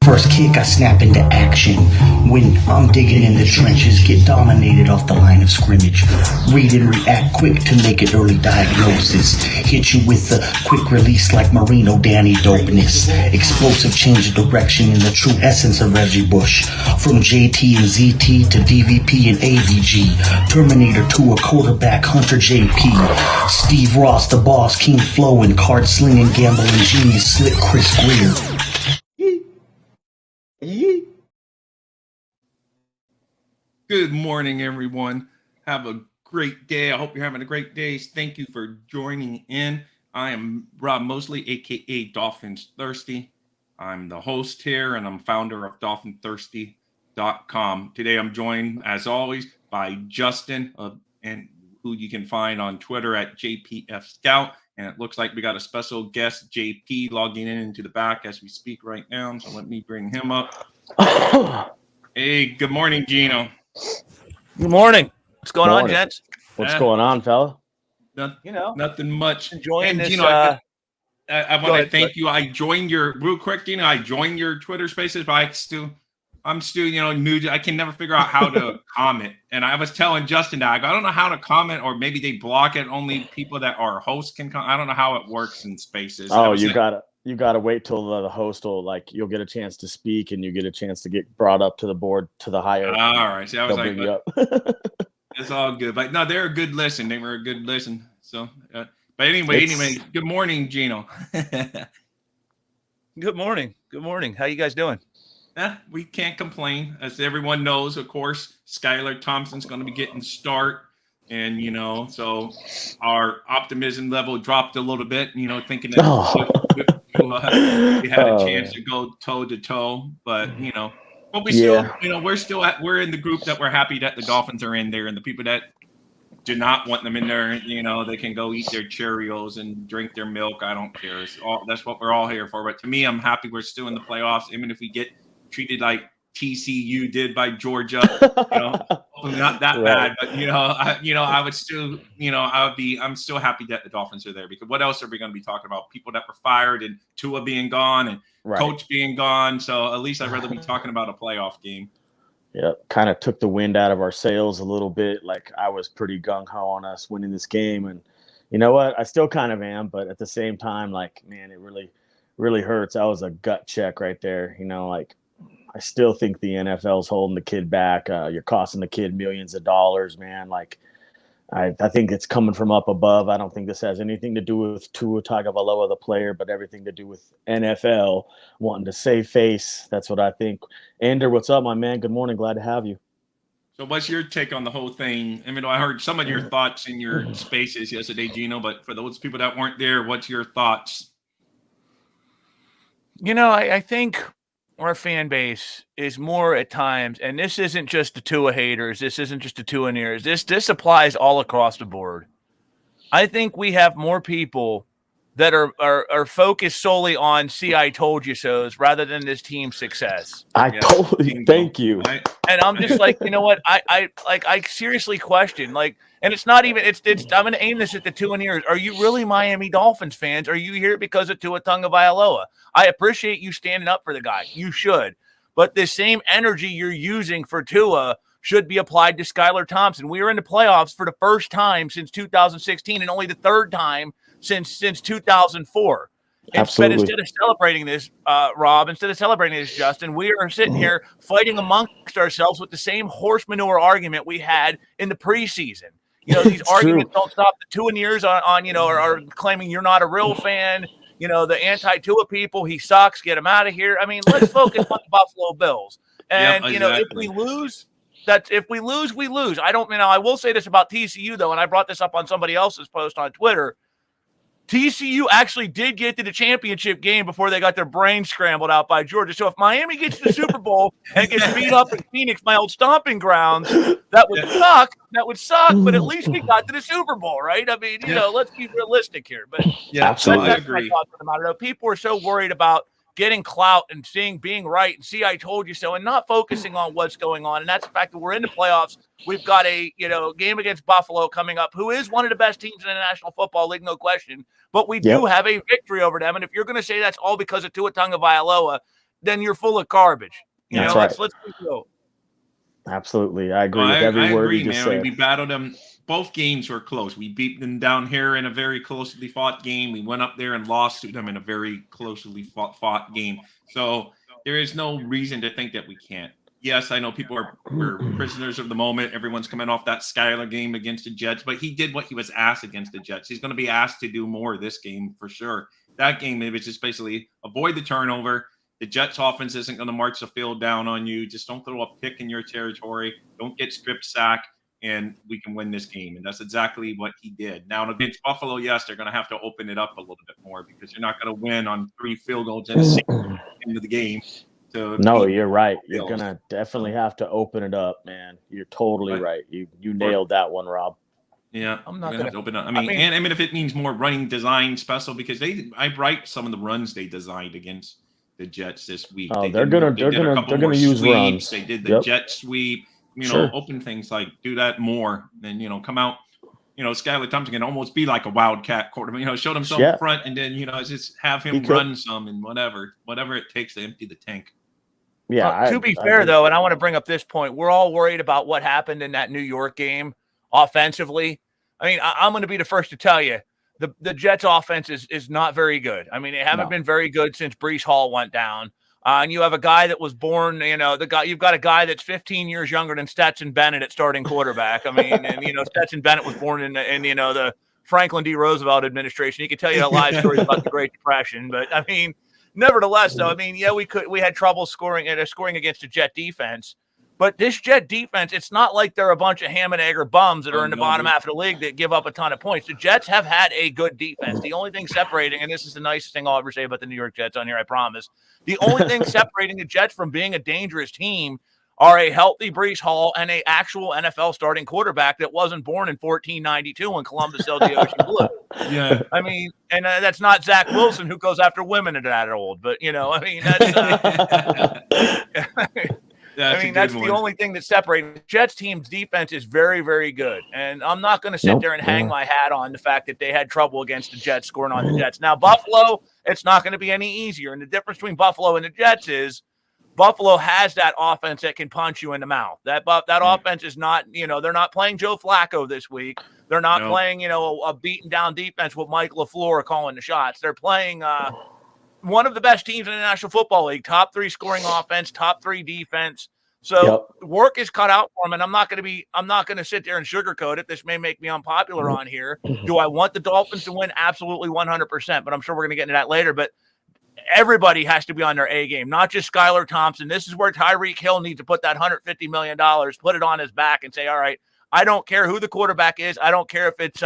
First kick, I snap into action. When I'm digging in the trenches, get dominated off the line of scrimmage. Read and react quick to make an early diagnosis. Hit you with the quick release like Marino Danny dopeness. Explosive change of direction in the true essence of Reggie Bush. From JT and ZT to DVP and AVG. Terminator to a quarterback, Hunter JP. Steve Ross, the boss, King Flow, and card slinging, gambling genius, Slick Chris Greer. Good morning, everyone. Have a great day. I hope you're having a great day. Thank you for joining in. I am Rob Mosley, aka Dolphins Thirsty. I'm the host here, and I'm founder of DolphinThirsty.com. Today, I'm joined, as always, by Justin, and who you can find on Twitter at JPF Scout. And it looks like we got a special guest, JP, logging in into the back as we speak right now. So let me bring him up. Hey, good morning, Gino. Good morning. What's going on, gents? What's going on, fella? Nothing much. Enjoying and this. Gino, I want to thank you. I joined your I joined your Twitter Spaces, but I'm still new. I can never figure out how to comment. And I was telling Justin that I don't know how to comment, or maybe they block it. Only people that are hosts can comment. I don't know how it works in Spaces. Oh, you gotta wait till the host will you'll get a chance to speak, and you get a chance to get brought up to the board to the higher. All right. See, I was like, it's all good. But no, they're a good listen. They were a good listen. So, but anyway, good morning, Gino. Good morning. Good morning. How you guys doing? We can't complain. As everyone knows, of course, Skylar Thompson's going to be getting start. And, so our optimism level dropped a little bit, thinking that we had a chance to go toe to toe. But, but we're in the group that we're happy that the Dolphins are in there, and the people that do not want them in there, they can go eat their Cheerios and drink their milk. I don't care. That's what we're all here for. But to me, I'm happy we're still in the playoffs, even if we get treated like TCU did by Georgia, not that bad, but I would still, I'm still happy that the Dolphins are there, because what else are we going to be talking about? People that were fired, and Tua being gone, and coach being gone. So at least I'd rather be talking about a playoff game. Yeah, kind of took the wind out of our sails a little bit. Like, I was pretty gung-ho on us winning this game, and you know what? I still kind of am, but at the same time, man, it really, really hurts. That was a gut check right there. I still think the NFL's holding the kid back. You're costing the kid millions of dollars, man. I think it's coming from up above. I don't think this has anything to do with Tua Tagovailoa, the player, but everything to do with NFL wanting to save face. That's what I think. Ander, what's up, my man? Good morning. Glad to have you. So what's your take on the whole thing? I mean, I heard some of your thoughts in your Spaces yesterday, Gino, but for those people that weren't there, what's your thoughts? I think our fan base is more at times, and this isn't just the Tua haters, this isn't just the Tua nears, this applies all across the board. I think we have more people that are focused solely on "see, I told you so's" rather than this team's success. Thank you. And I'm just like, you know what? I seriously question, and it's not even, it's I'm going to aim this at the Tua nears. Are you really Miami Dolphins fans? Are you here because of Tua Tagovailoa? I appreciate you standing up for the guy. You should. But the same energy you're using for Tua should be applied to Skylar Thompson. We were in the playoffs for the first time since 2016 and only the third time since 2004. Absolutely. But instead of celebrating this, Rob, Justin, we are sitting here fighting amongst ourselves with the same horse manure argument we had in the preseason. These arguments don't stop. The Tua nears are claiming you're not a real fan. The anti-Tua people, he sucks, get him out of here. I mean, let's focus on the Buffalo Bills. And, if we lose, we lose. I will say this about TCU, though, and I brought this up on somebody else's post on Twitter. TCU actually did get to the championship game before they got their brains scrambled out by Georgia. So if Miami gets to the Super Bowl and gets beat up in Phoenix, my old stomping grounds, that would suck. But at least we got to the Super Bowl, right? I mean, let's be realistic here. But absolutely, that's my thoughts on the matter. People are so worried about getting clout and being right and "see, I told you so," and not focusing on what's going on. And that's the fact that we're in the playoffs. We've got a game against Buffalo coming up, who is one of the best teams in the National Football League, no question. But we do have a victory over them. And if you're going to say that's all because of Tua Tagovailoa, then you're full of garbage. That's Let's right. go. Absolutely. I agree No, with every I word agree, you just man. I mean, said. we battled them. Both games were close. We beat them down here in a very closely fought game. We went up there and lost to them in a very closely fought game. So there is no reason to think that we can't. Yes, I know people we're prisoners of the moment. Everyone's coming off that Skylar game against the Jets, but he did what he was asked against the Jets. He's going to be asked to do more this game for sure. That game, it was just basically avoid the turnover. The Jets offense isn't going to march the field down on you. Just don't throw a pick in your territory. Don't get strip sack, and we can win this game. And that's exactly what he did. Now, against Buffalo, yes, they're going to have to open it up a little bit more because you're not going to win on 3 field goals in the end of the game. No, you're right. You're going to definitely have to open it up, man. You're totally right. You nailed that one, Rob. Yeah, I'm not going to have to open up. I mean, if it means more running design special, because I write some of the runs they designed against the Jets this week. Oh, they're gonna use sweeps. runs. They did the jet sweep. Open things like do that more. Then come out. Skylar Thompson can almost be like a wildcat quarterback. Show himself up front, and then just have him run some and whatever it takes to empty the tank. Yeah. To be fair, though, and I want to bring up this point, we're all worried about what happened in that New York game offensively. I mean, I'm going to be the first to tell you. The Jets offense is not very good. I mean, they haven't been very good since Breece Hall went down. And you have a guy that was born, you've got a guy that's 15 years younger than Stetson Bennett at starting quarterback. I mean, and Stetson Bennett was born in the Franklin D. Roosevelt administration. He could tell you a lot of stories about the Great Depression, but I mean, nevertheless, though, I mean, we had trouble scoring against a Jet defense. But this Jet defense, it's not like they're a bunch of ham and egg or bums that are in the bottom half of the league that give up a ton of points. The Jets have had a good defense. The only thing separating, and this is the nicest thing I'll ever say about the New York Jets on here, I promise. The only thing separating the Jets from being a dangerous team are a healthy Breece Hall and an actual NFL starting quarterback that wasn't born in 1492 when Columbus sailed the ocean blue. Yeah. I mean, and that's not Zach Wilson who goes after women at that old, but, I mean, that's that's the only thing that separates. Jets team's defense is very, very good. And I'm not going to sit there and hang my hat on the fact that they had trouble against the Jets, scoring on the Jets. Now, Buffalo, it's not going to be any easier. And the difference between Buffalo and the Jets is Buffalo has that offense that can punch you in the mouth. That offense is not, they're not playing Joe Flacco this week. They're not playing, a beaten down defense with Mike LaFleur calling the shots. They're playing one of the best teams in the National Football League, top 3 scoring offense, top 3 defense. So work is cut out for them, and I'm not going to sit there and sugarcoat it. This may make me unpopular on here. Do I want the Dolphins to win? Absolutely 100%, but I'm sure we're going to get into that later. But everybody has to be on their A game, not just Skylar Thompson. This is where Tyreek Hill needs to put that $150 million, put it on his back and say, all right, I don't care who the quarterback is. I don't care if it's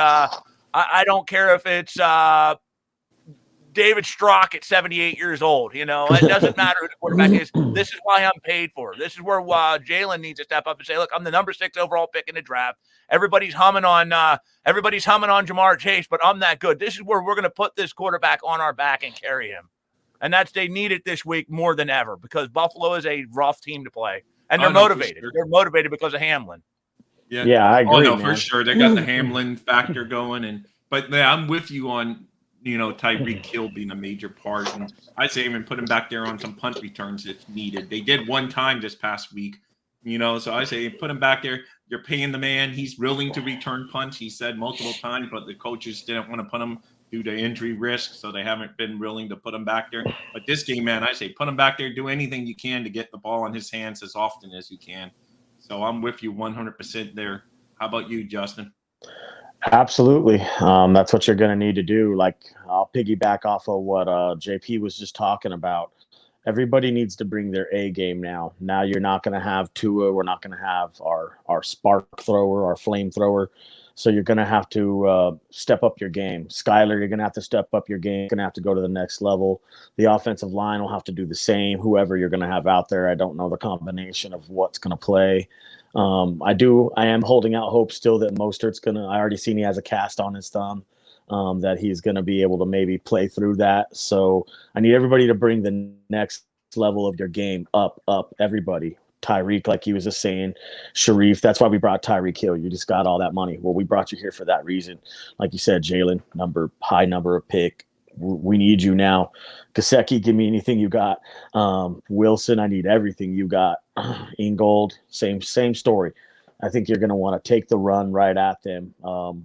David Strock at 78 years old. It doesn't matter who the quarterback is. This is why I'm paid for. This is where Jalen needs to step up and say, look, I'm the number 6 overall pick in the draft. Everybody's humming on Jamar Chase, but I'm that good. This is where we're going to put this quarterback on our back and carry him. And they need it this week more than ever because Buffalo is a rough team to play. And they're motivated. Sure. They're motivated because of Hamlin. Yeah, I agree. Oh, no, for sure. They got the Hamlin factor going. But I'm with you on, Tyreek Hill being a major part. And I say even put him back there on some punt returns if needed. They did one time this past week, so I say put him back there. You're paying the man. He's willing to return punts. He said multiple times, but the coaches didn't want to put him due to injury risk, so they haven't been willing to put him back there. But this game, man, I say put him back there. Do anything you can to get the ball in his hands as often as you can. So I'm with you 100% there. How about you, Justin? Absolutely. That's what you're going to need to do. Like, I'll piggyback off of what JP was just talking about. Everybody needs to bring their A game now. Now you're not going to have Tua. We're not going to have our spark thrower, our flamethrower. So you're going to have to step up your game. Skylar, you're going to have to step up your game. You're going to have to go to the next level. The offensive line will have to do the same. Whoever you're going to have out there, I don't know the combination of what's going to play. I am holding out hope still that Mostert's going to – I already seen he has a cast on his thumb, that he's going to be able to maybe play through that. So I need everybody to bring the next level of your game up, everybody. Tyreek, like he was just saying, Sharif, that's why we brought Tyreek Hill. You just got all that money. Well, we brought you here for that reason. Like you said, Jalen, high number of pick, we need you now. Gesicki, give me anything you got. Wilson, I need everything you got. Ingold, same story. I think you're going to want to take the run right at them.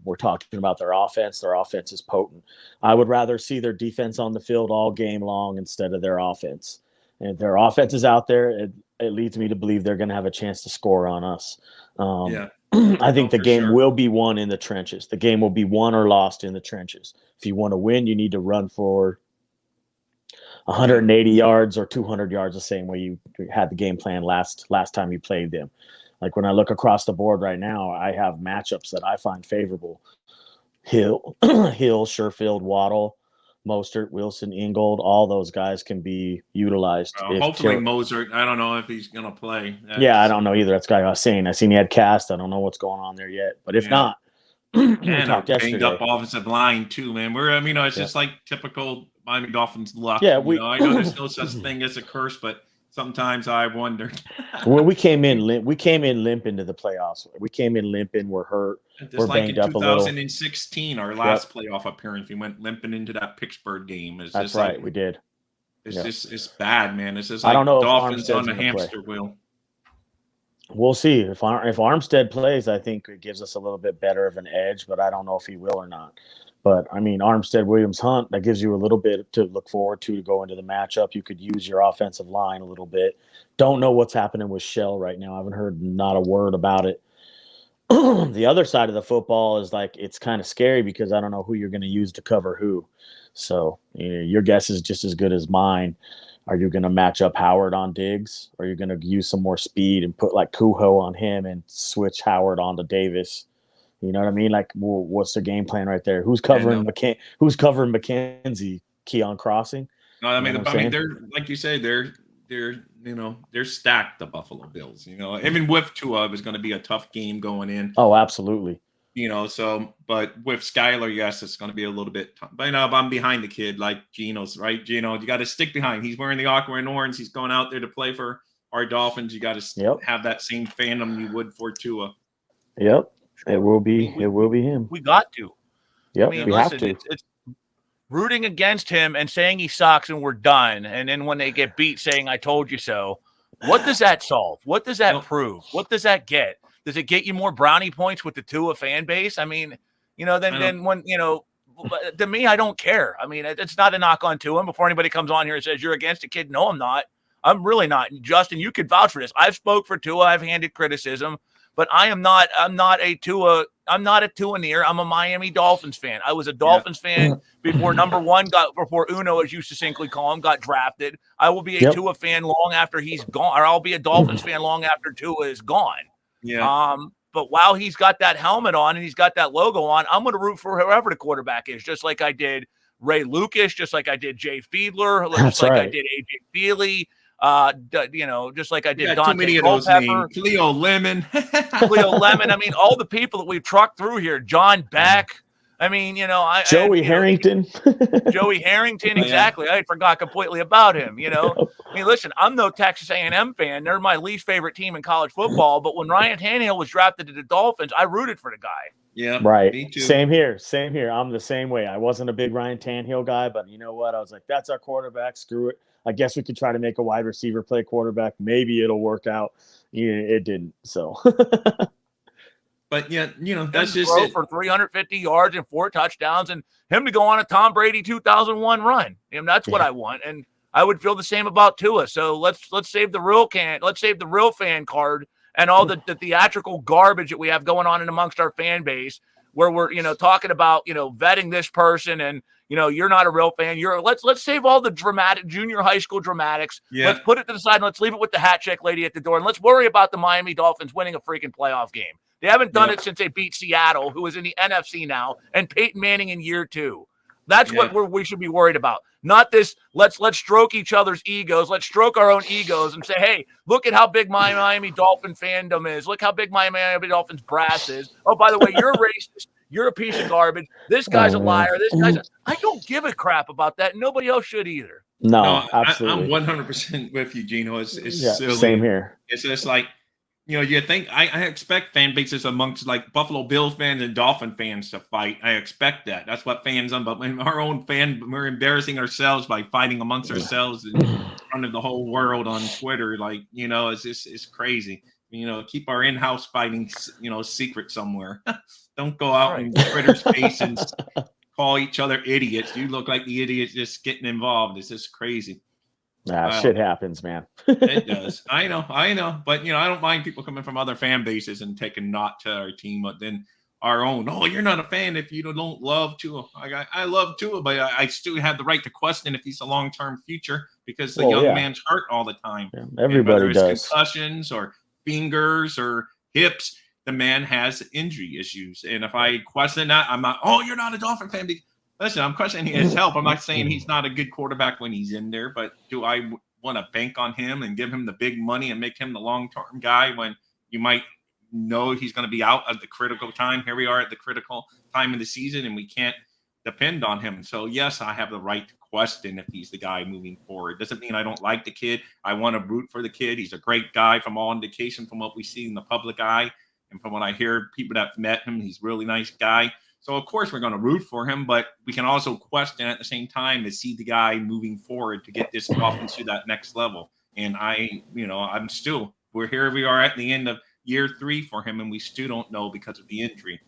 We're talking about their offense. Their offense is potent. I would rather see their defense on the field all game long instead of their offense. And if their offense is out there, it leads me to believe they're going to have a chance to score on us. I think the game will be won in the trenches. The game will be won or lost in the trenches. If you want to win, you need to run for 180 yards or 200 yards the same way you had the game plan last time you played them. Like when I look across the board right now, I have matchups that I find favorable. Hill, Sherfield, Waddle, Mostert, Wilson, Ingold, all those guys can be utilized. Hopefully Mostert, I don't know if he's going to play. I don't know either. That's the guy I was saying. I seen he had cast. I don't know what's going on there yet. But if not, and a banged up offensive line too, man. It's just like typical Miami Dolphins luck. Yeah, I know there's no such thing as a curse, but sometimes I wonder. When we came in limp into the playoffs. We came in limping. We're hurt. We're like banged in up a little. 2016, our last playoff appearance, we went limping into that Pittsburgh game. That's right, we did. It's bad, man. It's just like I don't know Dolphins if on the hamster wheel. We'll see. If Armstead plays, I think it gives us a little bit better of an edge, but I don't know if he will or not. But, I mean, Armstead, Williams, Hunt, that gives you a little bit to look forward to go into the matchup. You could use your offensive line a little bit. Don't know what's happening with Shell right now. I haven't heard not a word about it. The other side of the football is like it's kind of scary because I don't know who you're going to use to cover who. So your guess is just as good as mine. Are you going to match up Howard on Diggs? Or are you going to use some more speed and put like Kuho on him and switch Howard onto Davis? You know what I mean? Like, what's the game plan right there? Who's covering Who's covering McKenzie? Keon Crossing? No, I mean, they're like you say, they're stacked. The Buffalo Bills. Even with Tua, it was going to be a tough game going in. Oh, absolutely. But with Skylar, yes, it's going to be a little bit tough. But I'm behind the kid, like Gino's, right? Gino, you got to stick behind. He's wearing the aqua and orange. He's going out there to play for our Dolphins. You got to have that same fandom you would for Tua. Yep. It will be him. We got to. Yep, we have to. It's rooting against him and saying he sucks and we're done. And then when they get beat, saying "I told you so." What does that solve? What does that prove? What does that get? Does it get you more brownie points with the Tua fan base? I mean, then when to me, I don't care. I mean, it's not a knock on Tua. Before anybody comes on here and says you're against a kid, no, I'm not. I'm really not. And Justin, you could vouch for this. I've spoke for Tua. I've handed criticism. But I'm not a Tua near. I'm a Miami Dolphins fan. I was a Dolphins fan before before Uno, as you succinctly call him, got drafted. I will be a Tua fan long after he's gone, or I'll be a Dolphins fan long after Tua is gone. Yeah. But while he's got that helmet on and he's got that logo on, I'm going to root for whoever the quarterback is, just like I did Ray Lucas, just like I did Jay Fiedler, just like I did AJ Feely. Just like I did Dante Culpepper, Cleo Lemon. I mean, all the people that we've trucked through here, John Beck. I mean, Joey Harrington. Joey Harrington, exactly. I forgot completely about him. I mean, listen, I'm no Texas A&M fan. They're my least favorite team in college football. But when Ryan Tannehill was drafted to the Dolphins, I rooted for the guy. Yeah, right. Me too. Same here. I'm the same way. I wasn't a big Ryan Tannehill guy, but you know what? I was like, that's our quarterback. Screw it. I guess we could try to make a wide receiver play quarterback. Maybe it'll work out. It didn't. So, but that's just it. For 350 yards and 4 touchdowns, and him to go on a Tom Brady 2001 run. That's what I want, and I would feel the same about Tua. So let's save the real fan card and all the theatrical garbage that we have going on in amongst our fan base, where we're talking about vetting this person and. You're not a real fan. Let's save all the dramatic junior high school dramatics. Yeah. Let's put it to the side and let's leave it with the hat check lady at the door. And let's worry about the Miami Dolphins winning a freaking playoff game. They haven't done it since they beat Seattle, who is in the NFC now, and Peyton Manning in year 2. That's what we should be worried about. Not this. Let's stroke each other's egos. Let's stroke our own egos and say, hey, look at how big my Miami Dolphin fandom is. Look how big my Miami Dolphins brass is. Oh, by the way, you're racist. You're a piece of garbage. This guy's a liar. I don't give a crap about that. Nobody else should either. No, absolutely. I'm 100% with you, Gino. It's same here. It's just like You think I expect fan bases amongst like Buffalo Bills fans and Dolphin fans to fight. I expect that. That's what fans on. But when our own we're embarrassing ourselves by fighting amongst ourselves in front of the whole world on Twitter. Like, it's crazy. Keep our in-house fighting, secret somewhere. Don't go out in Twitter space and call each other idiots. You look like the idiots just getting involved. It's just crazy. Shit happens, man. It does. I know. But, I don't mind people coming from other fan bases and taking knot to our team, but then our own. Oh, you're not a fan if you don't love Tua. I love Tua, but I still have the right to question if he's a long-term future because the young man's hurt all the time. Yeah, everybody does. Concussions or fingers or hips, the man has injury issues. And if I question that, I'm not, oh, you're not a Dolphin fan. Listen, I'm questioning his help. I'm not saying he's not a good quarterback when he's in there, but do I want to bank on him and give him the big money and make him the long-term guy when you might know he's going to be out at the critical time? Here we are at the critical time of the season, and we can't depend on him. So, yes, I have the right to question if he's the guy moving forward. Doesn't mean I don't like the kid. I want to root for the kid. He's a great guy from all indication from what we see in the public eye. And from what I hear, people that have met him, he's a really nice guy. So, of course, we're going to root for him, but we can also question at the same time to see the guy moving forward to get this offense to that next level. And we're here. We are at the end of year 3 for him, and we still don't know because of the injury.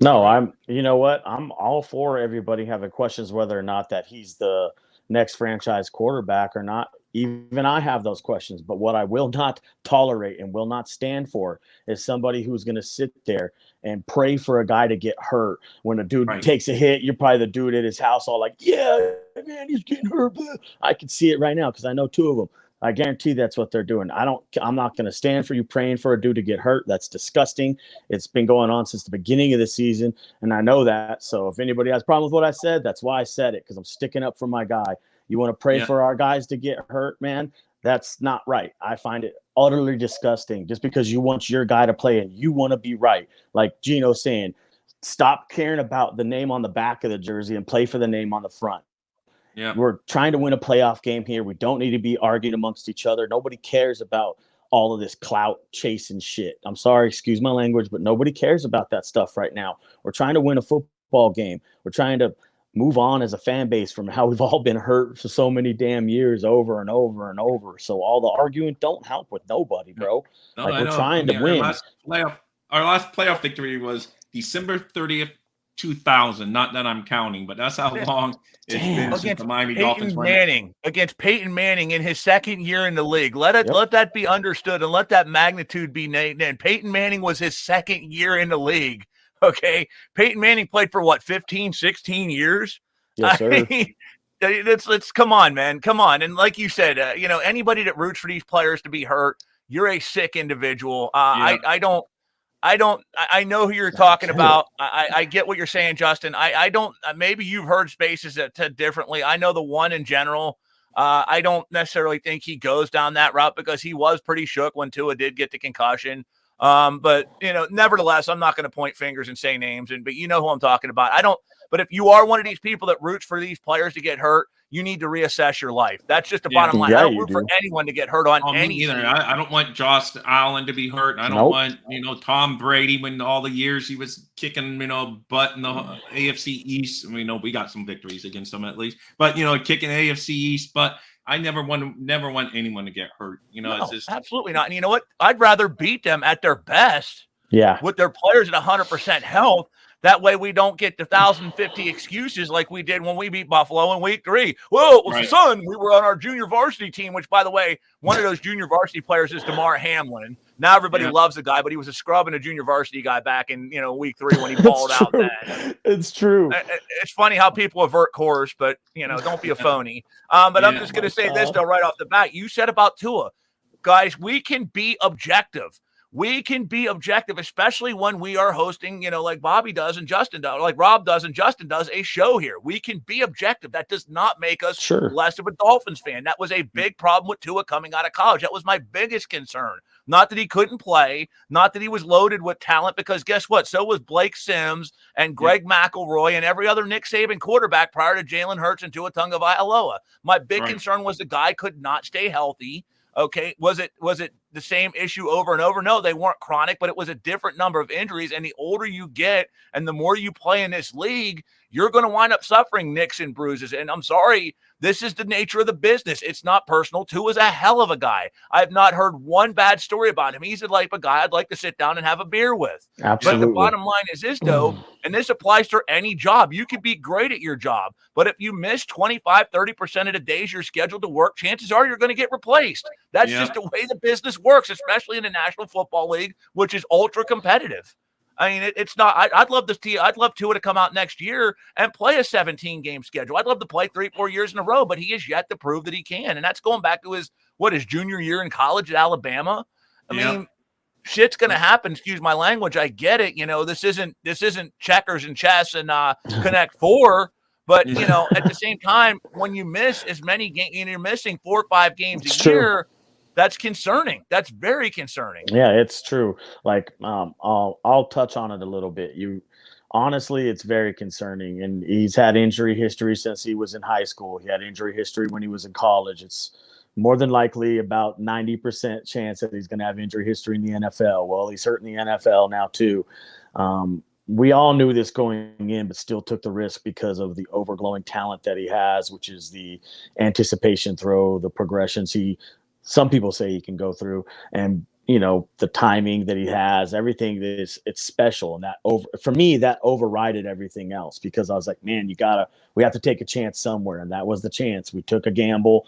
No, you know what? I'm all for everybody having questions whether or not that he's the next franchise quarterback or not. Even I have those questions, but what I will not tolerate and will not stand for is somebody who's going to sit there and pray for a guy to get hurt. When a dude takes a hit, you're probably the dude at his house all like, yeah, man, he's getting hurt. I can see it right now because I know 2 of them. I guarantee that's what they're doing. I'm not going to stand for you praying for a dude to get hurt. That's disgusting. It's been going on since the beginning of the season, and I know that. So if anybody has a problem with what I said, that's why I said it, because I'm sticking up for my guy. You want to pray for our guys to get hurt, man? That's not right. I find it utterly disgusting just because you want your guy to play and you want to be right. Like Gino saying, stop caring about the name on the back of the jersey and play for the name on the front. Yeah, we're trying to win a playoff game here. We don't need to be arguing amongst each other. Nobody cares about all of this clout chasing shit. I'm sorry, excuse my language, but nobody cares about that stuff right now. We're trying to win a football game. We're trying to move on as a fan base from how we've all been hurt for so many damn years over and over and over. So all the arguing don't help with nobody, bro. No, we're trying to win. Our last playoff victory was December 30th, 2000. Not that I'm counting, but that's how long it's been since the Miami Dolphins were against Peyton Manning in his second year in the league. Let that be understood and let that magnitude be named. And Peyton Manning was his second year in the league. Okay. Peyton Manning played for 15, 16 years. Yes, sir. Let's come on, man. Come on. And like you said, anybody that roots for these players to be hurt, you're a sick individual. I know who you're talking about. I get what you're saying, Justin. I don't, maybe you've heard spaces that said differently. I know the one in general. I don't necessarily think he goes down that route because he was pretty shook when Tua did get the concussion. But nevertheless, I'm not going to point fingers and say names, but you know who I'm talking about. But if you are one of these people that roots for these players to get hurt, you need to reassess your life. That's just the bottom line. I don't root for anyone to get hurt on any. Either. I don't want Josh Allen to be hurt. I don't want Tom Brady when all the years he was kicking butt in the AFC East. We got some victories against them at least, but kicking AFC East. But I never want anyone to get hurt. It's just absolutely not. And you know what? I'd rather beat them at their best. Yeah, with their players at 100% health. That way we don't get the 1,050 excuses like we did when we beat Buffalo in week 3. Well, it was the sun. We were on our junior varsity team, which, by the way, one of those junior varsity players is DeMar Hamlin. Now everybody loves the guy, but he was a scrub and a junior varsity guy back in week 3 when he balled out. It's true. It's funny how people avert course, but don't be a phony. But I'm just going to say this though, right off the bat. You said about Tua, guys, we can be objective. We can be objective, especially when we are hosting, like Bobby does and Justin does, like Rob does and Justin does a show here. We can be objective. That does not make us less of a Dolphins fan. That was a big problem with Tua coming out of college. That was my biggest concern. Not that he couldn't play, not that he was loaded with talent, because guess what? So was Blake Sims and Greg McElroy and every other Nick Saban quarterback prior to Jalen Hurts and Tua Tagovailoa. My big concern was the guy could not stay healthy. Okay. Was it the same issue over and over. No, they weren't chronic, but it was a different number of injuries. And the older you get and the more you play in this league, you're going to wind up suffering nicks and bruises. And I'm sorry, this is the nature of the business. It's not personal. Tua's a hell of a guy. I have not heard one bad story about him. He's the type of guy I'd like to sit down and have a beer with. Absolutely. But the bottom line is this, though, and this applies to any job. You can be great at your job, but if you miss 25, 30% of the days you're scheduled to work, chances are you're going to get replaced. That's just the way the business works, especially in the National Football League, which is ultra competitive. I mean, it's not. I'd love Tua to come out next year and play a 17-game schedule. I'd love to play 3-4 years in a row, but he has yet to prove that he can, and that's going back to his junior year in college at Alabama. I mean, shit's gonna happen. Excuse my language. I get it. This isn't checkers and chess and Connect Four. But at the same time, when you miss as many games, you're missing 4 or 5 games a year. That's concerning. That's very concerning. Yeah, it's true. Like, I'll touch on it a little bit. Honestly, it's very concerning. And he's had injury history since he was in high school. He had injury history when he was in college. It's more than likely about 90% chance that he's going to have injury history in the NFL. Well, he's hurt in the NFL now too. We all knew this going in, but still took the risk because of the overglowing talent that he has, which is the anticipation throw, the progressions some people say he can go through, and the timing that he has, everything it's special. And for me, that overrided everything else, because I was like, man, we have to take a chance somewhere. And that was the chance. We took a gamble.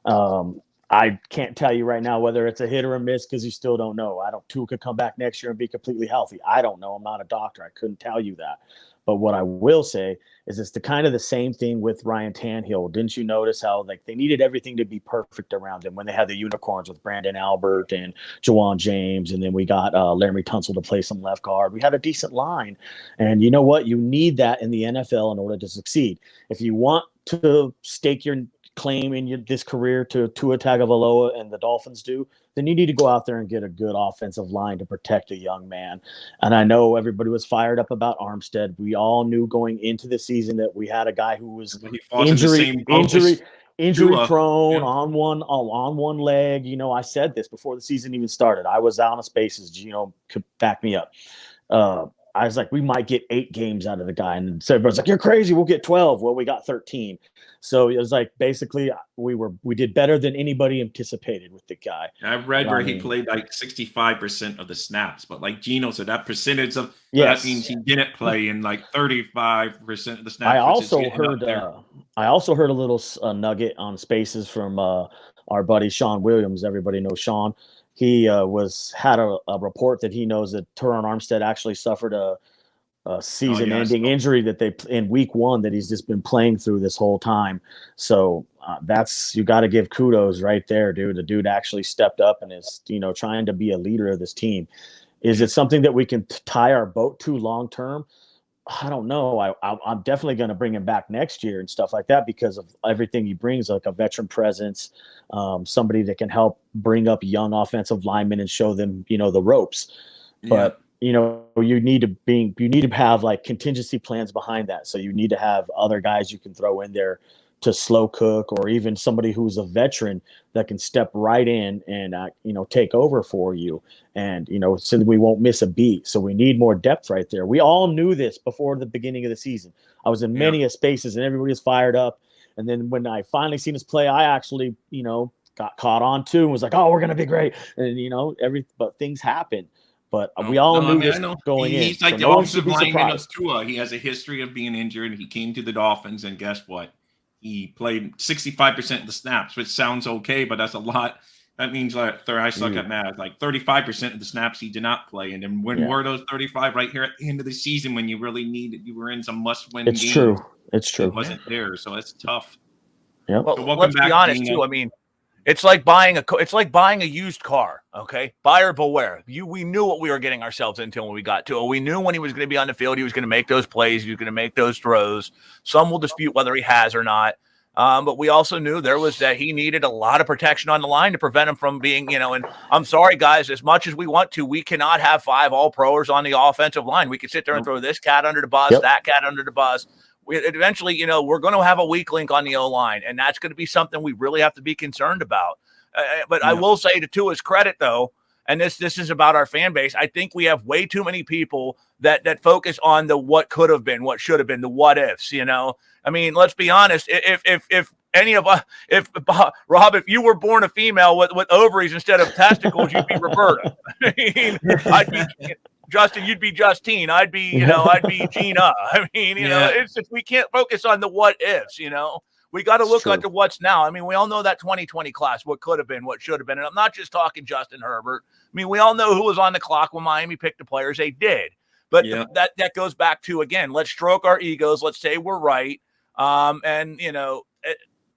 I can't tell you right now whether it's a hit or a miss, because you still don't know. Tua could come back next year and be completely healthy. I don't know. I'm not a doctor. I couldn't tell you that. But what I will say is it's the same thing with Ryan Tannehill. Didn't you notice how they needed everything to be perfect around him when they had the unicorns with Brandon Albert and Jawan James, and then we got Laramie Tunsil to play some left guard. We had a decent line, and you know what? You need that in the NFL in order to succeed. If you want to stake your claim in this career to Tua Tagovailoa and the Dolphins do, then you need to go out there and get a good offensive line to protect a young man. And I know everybody was fired up about Armstead. We all knew going into the season that we had a guy who was injury prone on one leg. I said this before the season even started. I was out on Spaces. Could back me up. I was like, we might get 8 games out of the guy. And so everybody's like, you're crazy. We'll get 12. Well, we got 13. So it was like, basically we did better than anybody anticipated with the guy. I read where he played like 65% of the snaps, but like Gino said, that percentage of that means he didn't play in like 35% of the snaps. I also heard a little nugget on Spaces from our buddy Sean Williams. Everybody knows Sean. He had a report that he knows that Teron Armstead actually suffered a season-ending injury that they in week 1 that he's just been playing through this whole time. So you got to give kudos right there, dude. The dude actually stepped up and is trying to be a leader of this team. Is it something that we can tie our boat to long term? I don't know. I'm definitely going to bring him back next year and stuff like that because of everything he brings, like a veteran presence, somebody that can help bring up young offensive linemen and show them, the ropes. But you need to have like contingency plans behind that. So you need to have other guys you can throw in there to slow cook, or even somebody who's a veteran that can step right in and take over for you, and so that we won't miss a beat. So we need more depth right there. We all knew this before the beginning of the season. I was in many Spaces and everybody was fired up, and then when I finally seen us play, I actually got caught on too and was like, oh, we're gonna be great, and but things happen. But we all knew this going in. He's like the offensive lineman of Tua. He has a history of being injured. He came to the Dolphins, and guess what? He played 65% of the snaps, which sounds okay, but that's a lot. That means I suck at math. Like 35% of the snaps he did not play. And then when were those 35 right here at the end of the season when you really needed, you were in some must-win games? It's true. It wasn't there, so it's tough. Yeah. Well, so let's be honest, too. I mean, it's like buying a used car, okay? Buyer beware. We knew what we were getting ourselves into when we got to it. We knew when he was going to be on the field, he was going to make those plays, he was going to make those throws. Some will dispute whether he has or not. But we also knew that he needed a lot of protection on the line to prevent him from being, and I'm sorry, guys, as much as we want to, we cannot have 5 all-proers on the offensive line. We could sit there and throw this cat under the bus, that cat under the bus. Eventually, we're going to have a weak link on the O-line, and that's going to be something we really have to be concerned about. But I will say to Tua's credit, though, and this is about our fan base, I think we have way too many people that focus on the what could have been, what should have been, the what ifs. I mean, let's be honest. If any of us, Rob, if you were born a female with ovaries instead of testicles, you'd be Roberta. I mean, I'd be Justin, you'd be Justine. I'd be Gina. I mean, it's just, we can't focus on the what ifs. We got to look at the what's now. I mean, we all know that 2020 class, what could have been, what should have been. And I'm not just talking Justin Herbert. I mean, we all know who was on the clock when Miami picked the players. They did. But that goes back to, again, let's stroke our egos. Let's say we're right.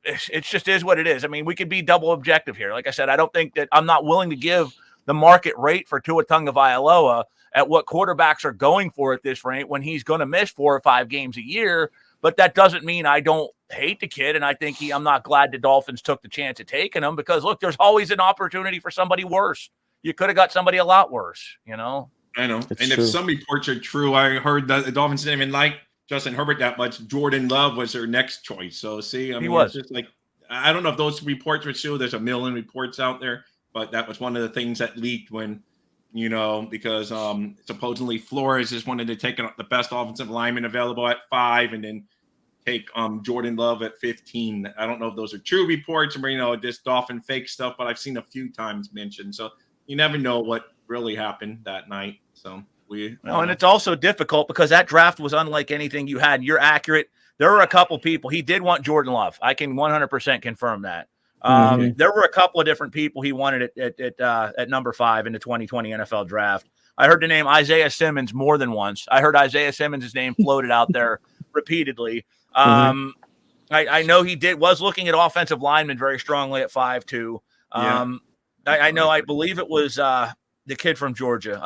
It just is what it is. I mean, we could be double objective here. Like I said, I don't think that I'm not willing to give the market rate for Tua Tagovailoa at what quarterbacks are going for at this rate when he's going to miss 4 or 5 games a year. But that doesn't mean I don't hate the kid. And I think I'm not glad the Dolphins took the chance of taking him because, look, there's always an opportunity for somebody worse. You could have got somebody a lot worse, I know. It's true. If some reports are true, I heard that the Dolphins didn't even like Justin Herbert that much. Jordan Love was their next choice. So, see, I mean, it's just like, I don't know if those reports were true. There's a million reports out there, but that was one of the things that leaked when, because supposedly Flores just wanted to take the best offensive lineman available at 5 and then take Jordan Love at 15. I don't know if those are true reports or, this Dolphin fake stuff, but I've seen a few times mentioned. So you never know what really happened that night. So and it's also difficult because that draft was unlike anything you had. You're accurate. There were a couple people. He did want Jordan Love. I can 100% confirm that. There were a couple of different people he wanted at number 5 in the 2020 NFL draft. I heard the name Isaiah Simmons more than once. I heard Isaiah Simmons' name floated out there repeatedly. I know he was looking at offensive linemen very strongly at 5 too. I believe it was the kid from Georgia.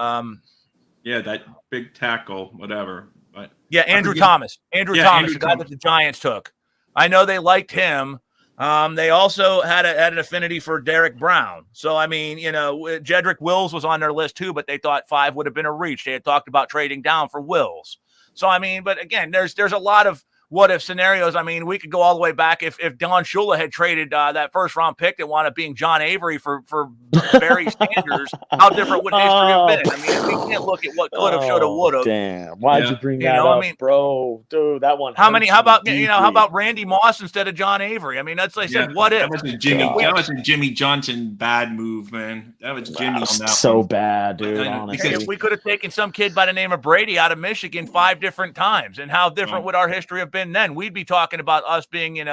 That big tackle, whatever. But Andrew Thomas. Andrew Thomas, the guy that the Giants took. I know they liked him. They also had an affinity for Derek Brown. So, I mean, Jedrick Wills was on their list too, but they thought 5 would have been a reach. They had talked about trading down for Wills. So, I mean, but again, there's a lot of what if scenarios. I mean, we could go all the way back if Don Shula had traded that first round pick that wound up being John Avery for Barry Sanders. How different would history have been? I mean, we can't look at what could have, should have, would have. Damn, why'd you bring that up, bro? Dude, that one. How about Randy Moss instead of John Avery? I mean, that's like I said. What if? That was a Jimmy Johnson bad move, man. That was Jimmy on that so one. Bad, dude. Honestly, we could have taken some kid by the name of Brady out of Michigan 5 different times, and how different would our history have been then? We'd be talking about us being,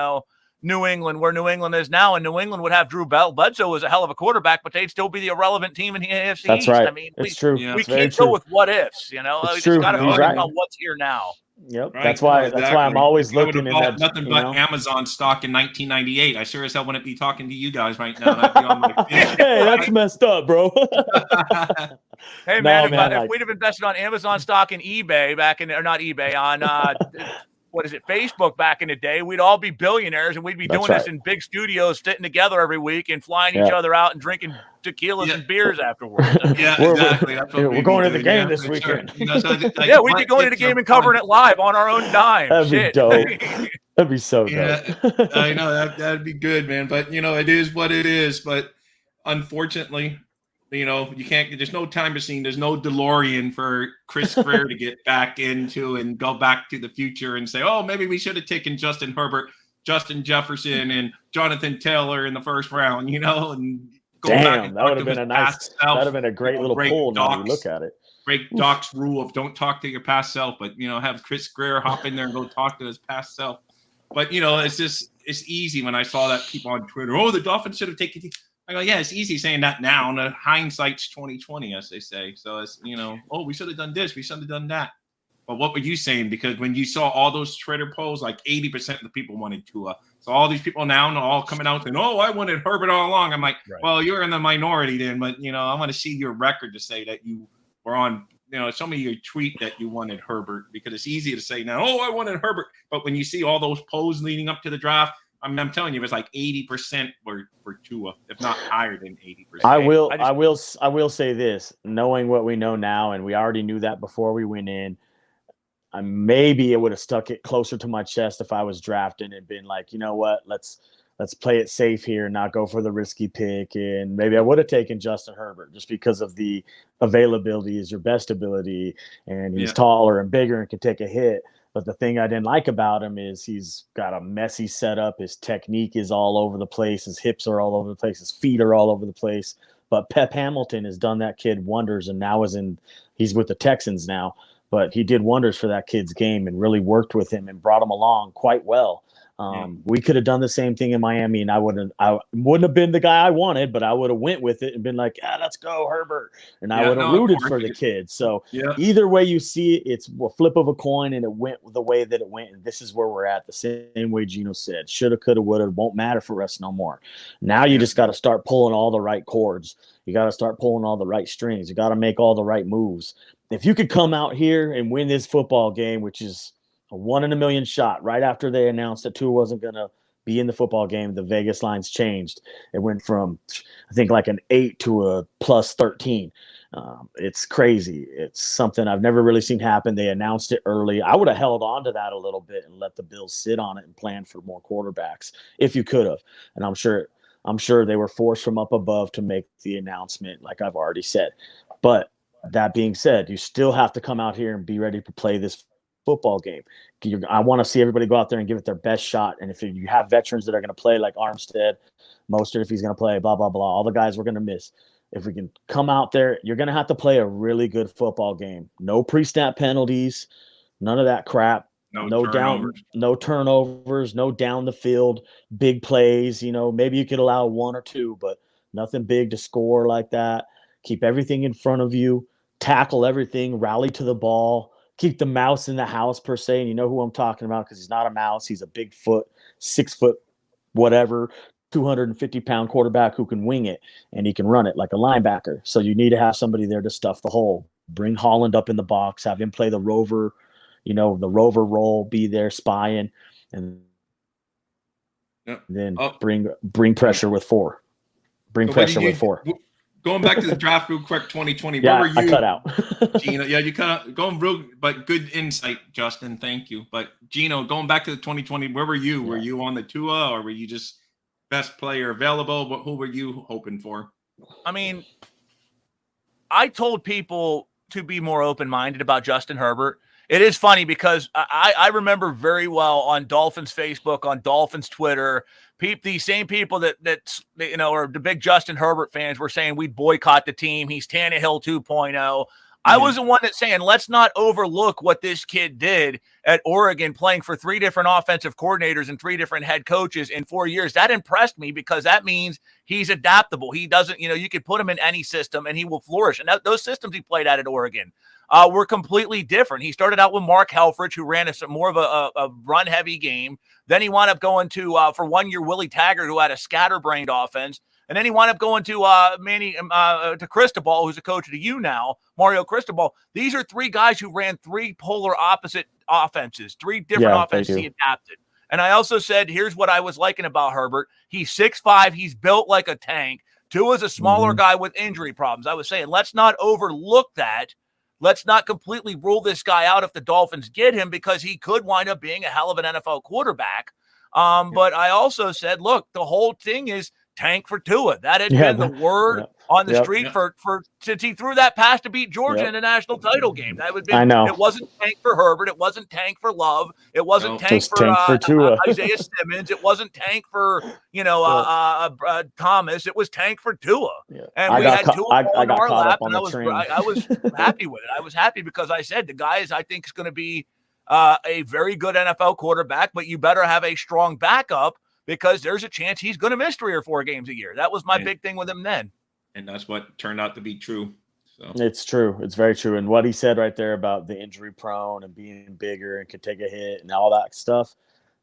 New England, where New England is now, and New England would have Drew Bledsoe as a hell of a quarterback, but they'd still be the irrelevant team in the AFC East. That's right. I mean, it's true. We can't go with what ifs. It's true. Got to focus right. on what's here now. Yep. Right. That's why I'm always looking at nothing but Amazon stock in 1998. I sure as hell wouldn't be talking to you guys right now. I'd be on my hey, that's messed up, bro. Hey man, if we'd have invested on Amazon stock and eBay on Facebook back in the day, we'd all be billionaires and we'd be doing this in big studios, sitting together every week and flying each other out and drinking tequilas and beers afterwards. Exactly. We're going to the game this weekend. We'd be going to the game and covering it live on our own dime. That'd be dope. That'd be so dope. I know that'd be good, man. But it is what it is. But unfortunately, you can't. There's no time machine. There's no DeLorean for Chris Greer to get back into and go back to the future and say, "Oh, maybe we should have taken Justin Herbert, Justin Jefferson, and Jonathan Taylor in the first round." And go back and that would have been that would have been a great little pull. Now you look at it. Break Doc's rule of don't talk to your past self, but have Chris Greer hop in there and go talk to his past self. But it's easy when I saw that people on Twitter. Oh, the Dolphins should have taken. I go, yeah, it's easy saying that now. And hindsight's 2020, as they say. So it's we should have done this, we should have done that. But what were you saying? Because when you saw all those Twitter polls, like 80% of the people wanted Tua. So all these people now are all coming out saying, "Oh, I wanted Herbert all along." I'm like, well, you're in the minority then. But I want to see your record to say that you were on. Some of your tweet that you wanted Herbert, because it's easy to say now, "Oh, I wanted Herbert." But when you see all those polls leading up to the draft, I'm telling you, it's like 80% were for Tua, if not higher than 80%. I will say this, knowing what we know now, and we already knew that before we went in. Maybe it would have stuck it closer to my chest if I was drafting and been like, you know what, let's let's play it safe here and not go for the risky pick. And maybe I would have taken Justin Herbert just because of the availability is your best ability, and he's taller and bigger and can take a hit. But the thing I didn't like about him is he's got a messy setup. His technique is all over the place. His hips are all over the place. His feet are all over the place. But Pep Hamilton has done that kid wonders, and now he's with the Texans now. But he did wonders for that kid's game and really worked with him and brought him along quite well. We could have done the same thing in Miami, and I wouldn't have been the guy I wanted, but I would have went with it and been like, let's go Herbert. And I would have rooted for the kid. So either way you see it, it's a flip of a coin, and it went the way that it went. And this is where we're at, the same way Gino said. Shoulda, coulda, woulda, won't matter for us no more. Now you just got to start pulling all the right chords. You got to start pulling all the right strings. You got to make all the right moves. If you could come out here and win this football game, which is a 1 in a million shot, right after they announced that Tua wasn't going to be in the football game, the Vegas lines changed. It went from, I think, like an 8 to a plus 13. It's crazy. It's something I've never really seen happen. They announced it early. I would have held on to that a little bit and let the Bills sit on it and plan for more quarterbacks if you could have. And I'm sure they were forced from up above to make the announcement, like I've already said. But that being said, you still have to come out here and be ready to play this football game. I want to see everybody go out there and give it their best shot. And if you have veterans that are going to play, like Armstead, Mostert, if he's going to play, blah, blah, blah, all the guys we're going to miss. If we can come out there, you're going to have to play a really good football game. No pre-snap penalties, none of that crap. No turnovers, no down the field, big plays. Maybe you could allow 1 or 2, but nothing big to score like that. Keep everything in front of you, tackle everything, rally to the ball, keep the mouse in the house per se. And you know who I'm talking about because he's not a mouse. He's a big foot, 6 foot, whatever, 250-pound quarterback who can wing it, and he can run it like a linebacker. So you need to have somebody there to stuff the hole. Bring Holland up in the box, have him play the rover, the rover role, be there spying, and then bring pressure with 4. Bring pressure with 4. Going back to the draft real quick, 2020. Where were you? I cut out. Gino, you cut out. Going real, but good insight, Justin. Thank you. But Gino, going back to the 2020, where were you? Yeah. Were you on the Tua, or were you just best player available? Who were you hoping for? I mean, I told people to be more open-minded about Justin Herbert. It is funny because I remember very well on Dolphins Facebook, on Dolphins Twitter, these same people that are the big Justin Herbert fans were saying we'd boycott the team. He's Tannehill 2.0. I was the one that's saying, let's not overlook what this kid did at Oregon, playing for 3 different offensive coordinators and 3 different head coaches in 4 years. That impressed me because that means he's adaptable. He doesn't, you could put him in any system and he will flourish. And those systems he played at Oregon were completely different. He started out with Mark Helfrich, who ran more of a run-heavy game. Then he wound up going to, for 1 year, Willie Taggart, who had a scatterbrained offense. And then he wound up going to to Cristobal, who's a coach to you now, Mario Cristobal. These are 3 guys who ran 3 polar opposite offenses, 3 different offenses he adapted. And I also said, here's what I was liking about Herbert. He's 6'5". He's built like a tank. Tua's a smaller guy with injury problems. I was saying, let's not overlook that. Let's not completely rule this guy out if the Dolphins get him, because he could wind up being a hell of an NFL quarterback. But I also said, look, the whole thing is tank for Tua. That had been the word on the street for since he threw that pass to beat Georgia in the national title game. That would be. It wasn't tank for Herbert. It wasn't tank for Love. It wasn't tank for Tua. Isaiah Simmons. It wasn't tank for Thomas. It was tank for Tua. And we had Tua on our lap, and I was happy with it. I was happy because I said the guy I think is going to be a very good NFL quarterback, but you better have a strong backup, because there's a chance he's going to miss 3 or 4 games a year. That was my big thing with him then. And that's what turned out to be true. So it's true. It's very true. And what he said right there about the injury prone and being bigger and could take a hit and all that stuff,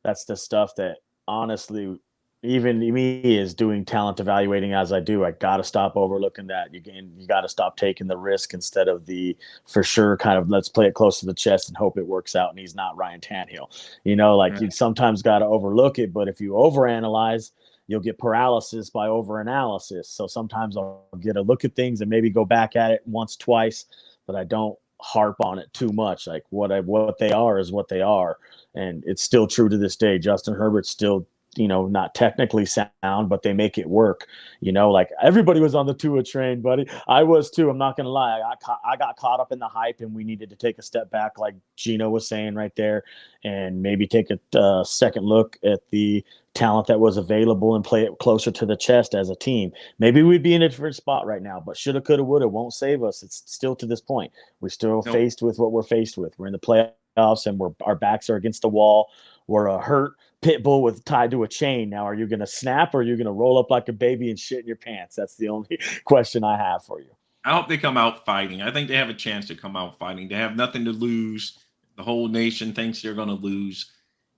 that's the stuff that honestly, even me is doing talent evaluating as I do. I got to stop overlooking that. You got to stop taking the risk instead of the for sure kind of let's play it close to the chest and hope it works out. And he's not Ryan Tannehill. You sometimes got to overlook it. But if you overanalyze, you'll get paralysis by overanalysis. So sometimes I'll get a look at things and maybe go back at it once, twice, but I don't harp on it too much. Like what they are is what they are. And it's still true to this day. Justin Herbert's still not technically sound, but they make it work. Like everybody was on the Tua train, buddy. I was too. I'm not going to lie. I got caught up in the hype, and we needed to take a step back, like Gino was saying right there, and maybe take a second look at the talent that was available and play it closer to the chest as a team. Maybe we'd be in a different spot right now, but shoulda, coulda, woulda won't save us. It's still to this point. We're still faced with what we're faced with. We're in the playoffs, and our backs are against the wall. We're a hurt pit bull tied to a chain. Now, are you going to snap, or are you going to roll up like a baby and shit in your pants? That's the only question I have for you. I hope they come out fighting. I think they have a chance to come out fighting. They have nothing to lose. The whole nation thinks they're going to lose.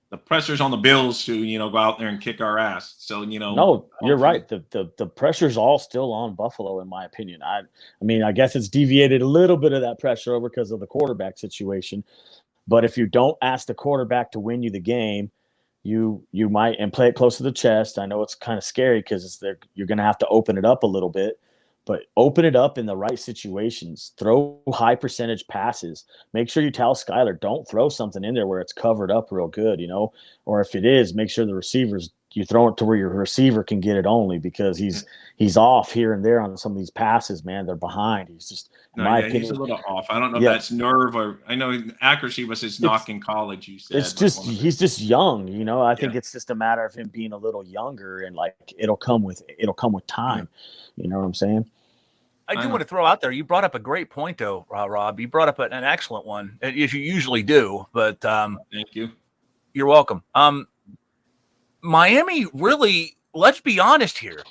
The pressure's on the Bills to, go out there and kick our ass. So, No, you're right. The pressure's all still on Buffalo, in my opinion. I guess it's deviated a little bit of that pressure over because of the quarterback situation. But if you don't ask the quarterback to win you the game, you might, and play it close to the chest. I know it's kind of scary because you're going to have to open it up a little bit, but open it up in the right situations. Throw high percentage passes. Make sure you tell Skylar, don't throw something in there where it's covered up real good, or if it is, make sure the receivers, you throw it to where your receiver can get it only, because he's off here and there on some of these passes, man. They're behind. He's just, in my opinion, he's a little off. I don't know if that's nerve, or I know accuracy was his knock in college. You said it's just he's just young. I think it's just a matter of him being a little younger, and like it'll come with time. You know what I'm saying? I do want to throw out there, you brought up a great point, though, Rob. You brought up an excellent one, as you usually do. But thank you. You're welcome. Miami, really, let's be honest here.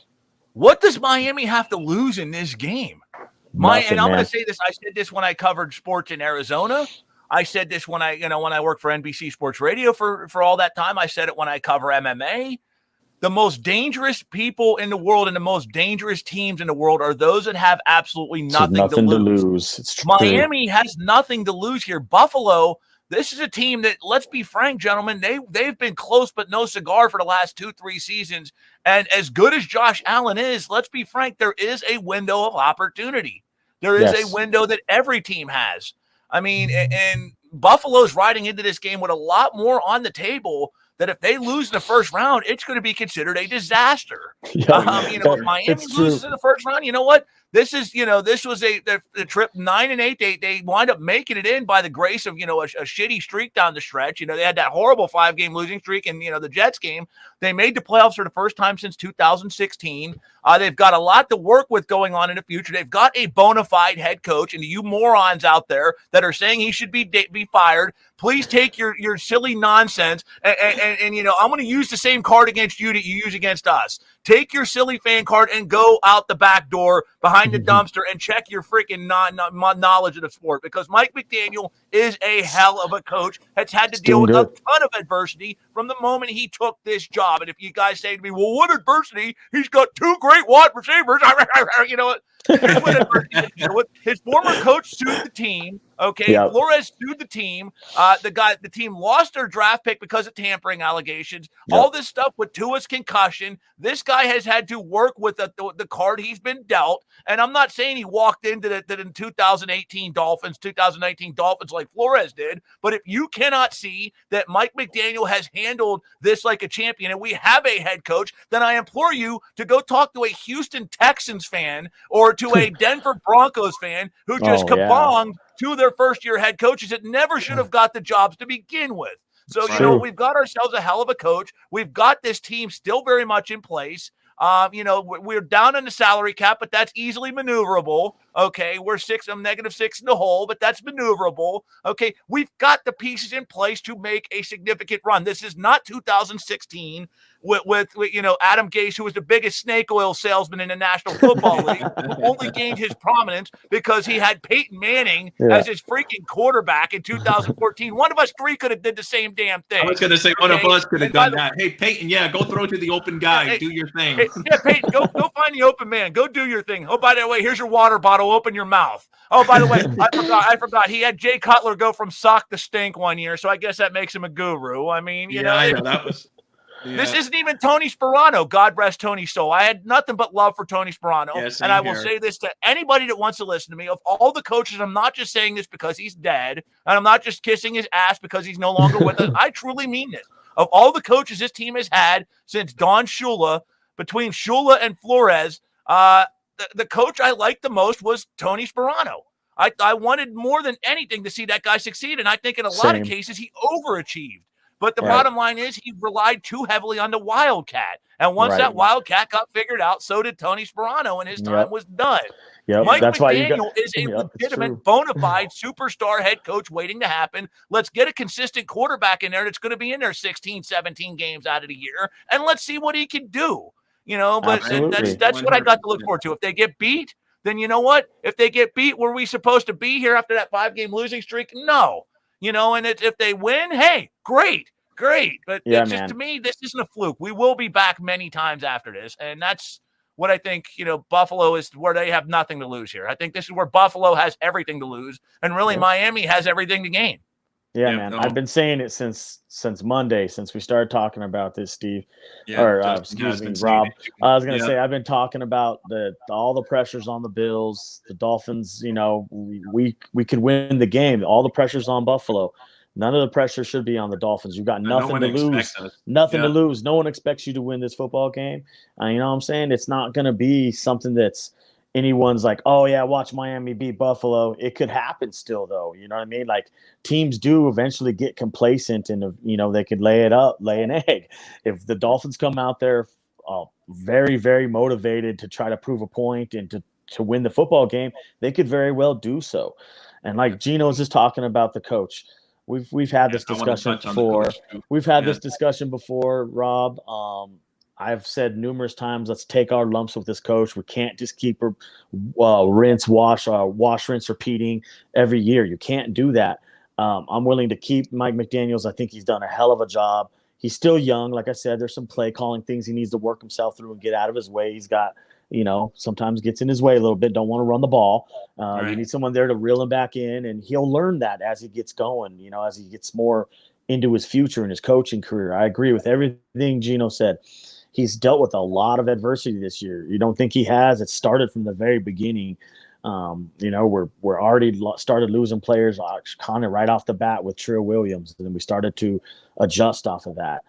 What does Miami have to lose in this game? And I'm going to say this. I said this when I covered sports in Arizona. I said this when I worked for NBC Sports Radio for all that time. I said it when I cover MMA. The most dangerous people in the world and the most dangerous teams in the world are those that have absolutely nothing to lose. It's true. Miami has nothing to lose here. Buffalo, this is a team that, let's be frank, gentlemen, they've been close but no cigar for the last 2-3 seasons. And as good as Josh Allen is, let's be frank, there is a window of opportunity. There is a window that every team has. I mean, and Buffalo's riding into this game with a lot more on the table, that if they lose in the first round, it's going to be considered a disaster. If Miami loses in the first round, you know what? This is, this was the trip 9-8. They wind up making it in by the grace of, a shitty streak down the stretch. They had that horrible 5-game losing streak in, the Jets game. They made the playoffs for the first time since 2016. They've got a lot to work with going on in the future. They've got a bona fide head coach, and you morons out there that are saying he should be fired, please take your silly nonsense. And I'm going to use the same card against you that you use against us. Take your silly fan card and go out the back door behind the dumpster and check your freaking knowledge of the sport, because Mike McDaniel is a hell of a coach. Has had to deal with a ton of adversity from the moment he took this job. And if you guys say to me, well, what adversity? He's got 2 great wide receivers. You know what? Here's what adversity. His former coach sued the team. Okay, yep. Flores sued the team. The team lost their draft pick because of tampering allegations. Yep. All this stuff with Tua's concussion. This guy has had to work with the card he's been dealt. And I'm not saying he walked into the 2019 Dolphins like Flores did. But if you cannot see that Mike McDaniel has handled this like a champion, and we have a head coach, then I implore you to go talk to a Houston Texans fan or to a Denver Broncos fan who just kabonged to their first-year head coaches that never should have got the jobs to begin with. So, we've got ourselves a hell of a coach. We've got this team still very much in place. We're down in the salary cap, but that's easily maneuverable. Okay, we're -6 in the hole, but that's maneuverable. Okay, we've got the pieces in place to make a significant run. This is not 2016 with Adam Gase, who was the biggest snake oil salesman in the National Football League, only gained his prominence because he had Peyton Manning as his freaking quarterback in 2014. One of us 3 could have did the same damn thing. I was going to say one of us could have done that. Hey, Peyton, go throw to the open guy. Do your thing. Peyton, go find the open man. Go do your thing. Oh, by the way, here's your water bottle. Open your mouth. Oh, by the way, I forgot. He had Jay Cutler go from sock to stink one year, so I guess that makes him a guru. I mean, I know that was. Yeah. This isn't even Tony Sperano. God rest Tony's soul. I had nothing but love for Tony Sperano. And I will say this to anybody that wants to listen to me. Of all the coaches, I'm not just saying this because he's dead, and I'm not just kissing his ass because he's no longer with us. I truly mean this. Of all the coaches this team has had since Don Shula, between Shula and Flores, the coach I liked the most was Tony Sparano. I wanted more than anything to see that guy succeed, and I think in a lot of cases he overachieved. But the bottom line is he relied too heavily on the Wildcat. And once that Wildcat got figured out, so did Tony Sparano, and his time was done. Mike McDaniel is a legitimate, bona fide superstar head coach waiting to happen. Let's get a consistent quarterback in there that's going to be in there 16, 17 games out of the year, and let's see what he can do. But that's what I got to look forward to. If they get beat, then you know what? If they get beat, were we supposed to be here after that 5-game losing streak? No. And if they win, hey, great. But to me, this isn't a fluke. We will be back many times after this. And that's what I think, Buffalo is where they have nothing to lose here. I think this is where Buffalo has everything to lose. And really, Miami has everything to gain. Yeah, man. I've been saying it since Monday, since we started talking about this, Steve. Excuse me, Rob. I was going to say I've been talking about all the pressures on the Bills, the Dolphins. We could win the game. All the pressures on Buffalo. None of the pressure should be on the Dolphins. You've got nothing to lose. Nothing to lose. No one expects you to win this football game. You know what I'm saying? It's not going to be something that's anyone's like, oh, yeah, watch Miami beat Buffalo. It could happen still, though. You know what I mean? Like, teams do eventually get complacent and, they could lay an egg. If the Dolphins come out there very, very motivated to try to prove a point and to win the football game, they could very well do so. And like Gino's just talking about the coach. We've had this discussion before. We've had this discussion before, Rob. I've said numerous times, let's take our lumps with this coach. We can't just keep rinse, repeating every year. You can't do that. I'm willing to keep Mike McDaniels. I think he's done a hell of a job. He's still young. Like I said, there's some play calling things he needs to work himself through and get out of his way. He's got, sometimes gets in his way a little bit, don't want to run the ball. You need someone there to reel him back in, and he'll learn that as he gets going, as he gets more into his future and his coaching career. I agree with everything Gino said. He's dealt with a lot of adversity this year. You don't think he has? It started from the very beginning. We're already started losing players kind of right off the bat with Trill Williams, and then we started to adjust off of that.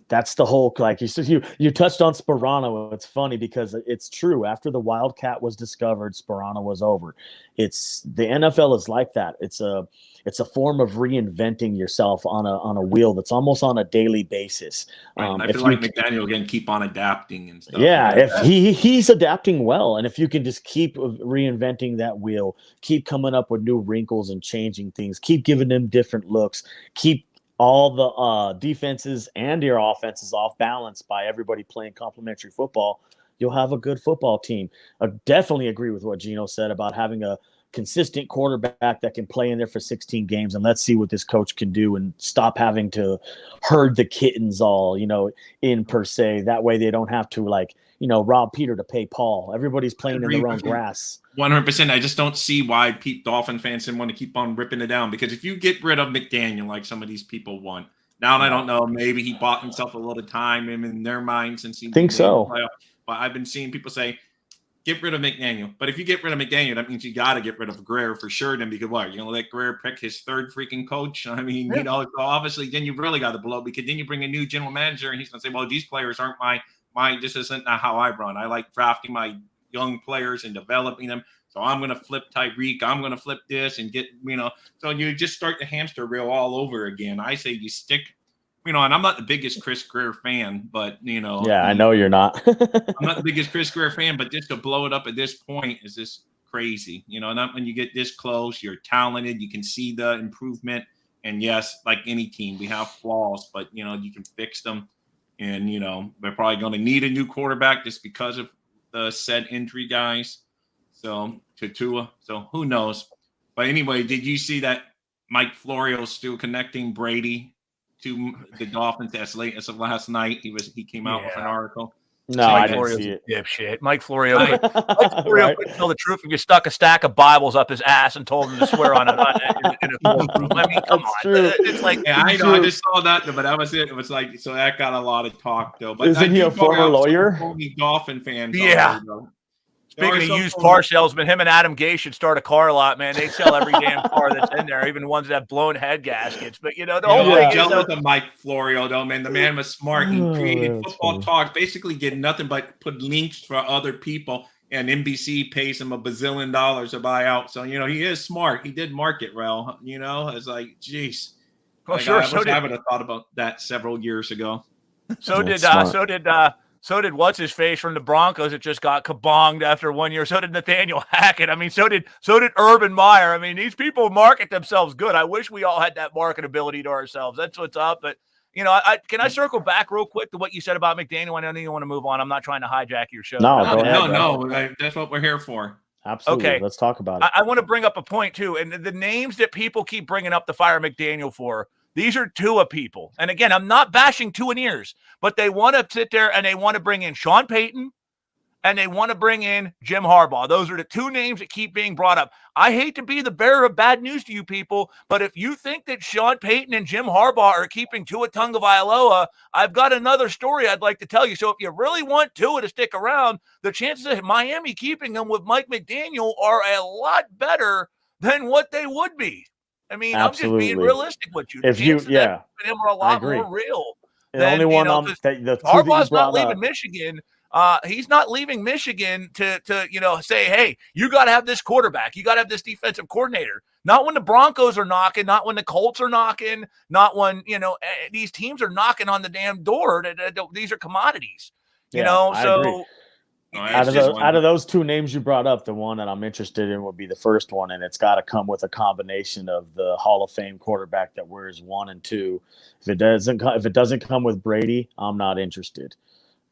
That's the whole, like you touched on Sparano. It's funny because it's true. After the Wildcat was discovered, Sparano was over. The NFL is like that. It's a form of reinventing yourself on a wheel that's almost on a daily basis. I feel like McDaniel can keep on adapting and stuff. Yeah, if he's adapting well, and if you can just keep reinventing that wheel, keep coming up with new wrinkles and changing things, keep giving them different looks, keep all the defenses and your offenses off balance by everybody playing complementary football, you'll have a good football team. I definitely agree with what Gino said about having a consistent quarterback that can play in there for 16 games, and let's see what this coach can do and stop having to herd the kittens all, in per se. That way they don't have to rob Peter to pay Paul. Everybody's playing in their own grass. 100%. I just don't see why Dolphin fans didn't want to keep on ripping it down, because if you get rid of McDaniel like some of these people want, now I don't know, maybe he bought himself a little time in their minds since he think so. But I've been seeing people say, get rid of McDaniel. But if you get rid of McDaniel, that means you got to get rid of Greer for sure. Then because what? You're going to let Greer pick his third freaking coach? I mean, so obviously then you really got to blow, because then you bring a new general manager and he's going to say, well, these players aren't this isn't how I run. I like drafting my young players and developing them. So I'm going to flip Tyreek. I'm going to flip this and get, so you just start the hamster wheel all over again. I say you stick, and I'm not the biggest Chris Greer fan, but, Yeah, I know you're not. I'm not the biggest Chris Greer fan, but just to blow it up at this point is just crazy. Not when you get this close, you're talented, you can see the improvement. And yes, like any team, we have flaws, but, you can fix them. And, we're probably going to need a new quarterback just because of the said injury guys. So, to Tua. So, who knows? But anyway, did you see that Mike Florio still connecting Brady to the Dolphins as late as of last night? He came out with an article. No, I didn't see it. Dipshit. Mike Florio couldn't tell the truth if you stuck a stack of Bibles up his ass and told him to swear in a courtroom. I mean, come on. True. It's like, I know. I just saw that, but that was it. It was like, so that got a lot of talk, though. But isn't he a former lawyer? Dolphin fans. Yeah. Speaking of used car salesmen, him and Adam Gay should start a car lot, man. They sell every damn car that's in there, even ones that have blown head gaskets. But, the whole thing is... with the Mike Florio, though, man. The man was smart. He created Football Talk, basically getting nothing but put links for other people, and NBC pays him $1 bazillion to buy out. So, he is smart. He did market well, It's like, geez. Well, sure. I would have thought about that several years ago. So did what's his face from the Broncos that just got kabonged after 1 year. So did Nathaniel Hackett. I mean, so did Urban Meyer. I mean, these people market themselves good. I wish we all had that marketability to ourselves. That's what's up. But can I circle back real quick to what you said about McDaniel? I know you want to move on. I'm not trying to hijack your show. No. That's what we're here for. Absolutely. Okay. Let's talk about it. I want to bring up a point too, and the names that people keep bringing up to fire McDaniel for. These are Tua people. And again, I'm not bashing Tua ears, but they want to sit there and they want to bring in Sean Payton and they want to bring in Jim Harbaugh. Those are the two names that keep being brought up. I hate to be the bearer of bad news to you people, but if you think that Sean Payton and Jim Harbaugh are keeping Tua Tagovailoa, I've got another story I'd like to tell you. So if you really want Tua to stick around, the chances of Miami keeping him with Mike McDaniel are a lot better than what they would be. I mean, absolutely. I'm just being realistic with you. If you, yeah, him are a lot more real. The only one Harbaugh's not leaving Michigan. He's not leaving Michigan to say, hey, you got to have this quarterback. You got to have this defensive coordinator. Not when the Broncos are knocking, not when the Colts are knocking, not when, these teams are knocking on the damn door. These are commodities, so. Out of those two names you brought up, the one that I'm interested in would be the first one, and it's got to come with a combination of the Hall of Fame quarterback that wears 1 and 2. If it doesn't come with Brady, I'm not interested.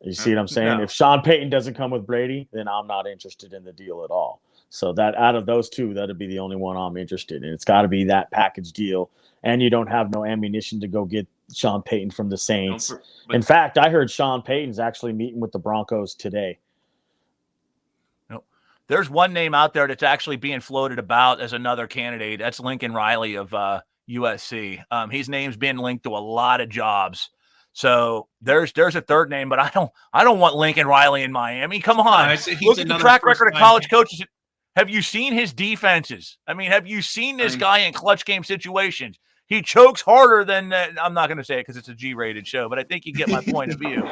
You see what I'm saying? No. If Sean Payton doesn't come with Brady, then I'm not interested in the deal at all. So that out of those two, that'd be the only one I'm interested in. It's got to be that package deal, and you don't have no ammunition to go get Sean Payton from the Saints. In fact, I heard Sean Payton's actually meeting with the Broncos today. There's one name out there that's actually being floated about as another candidate. That's Lincoln Riley of USC. His name's been linked to a lot of jobs. So there's a third name, but I don't want Lincoln Riley in Miami. Come on. Look at the track record of college coaches. Have you seen his defenses? I mean, have you seen this guy in clutch game situations? He chokes harder than I'm not going to say it because it's a G-rated show, but I think you get my point of view.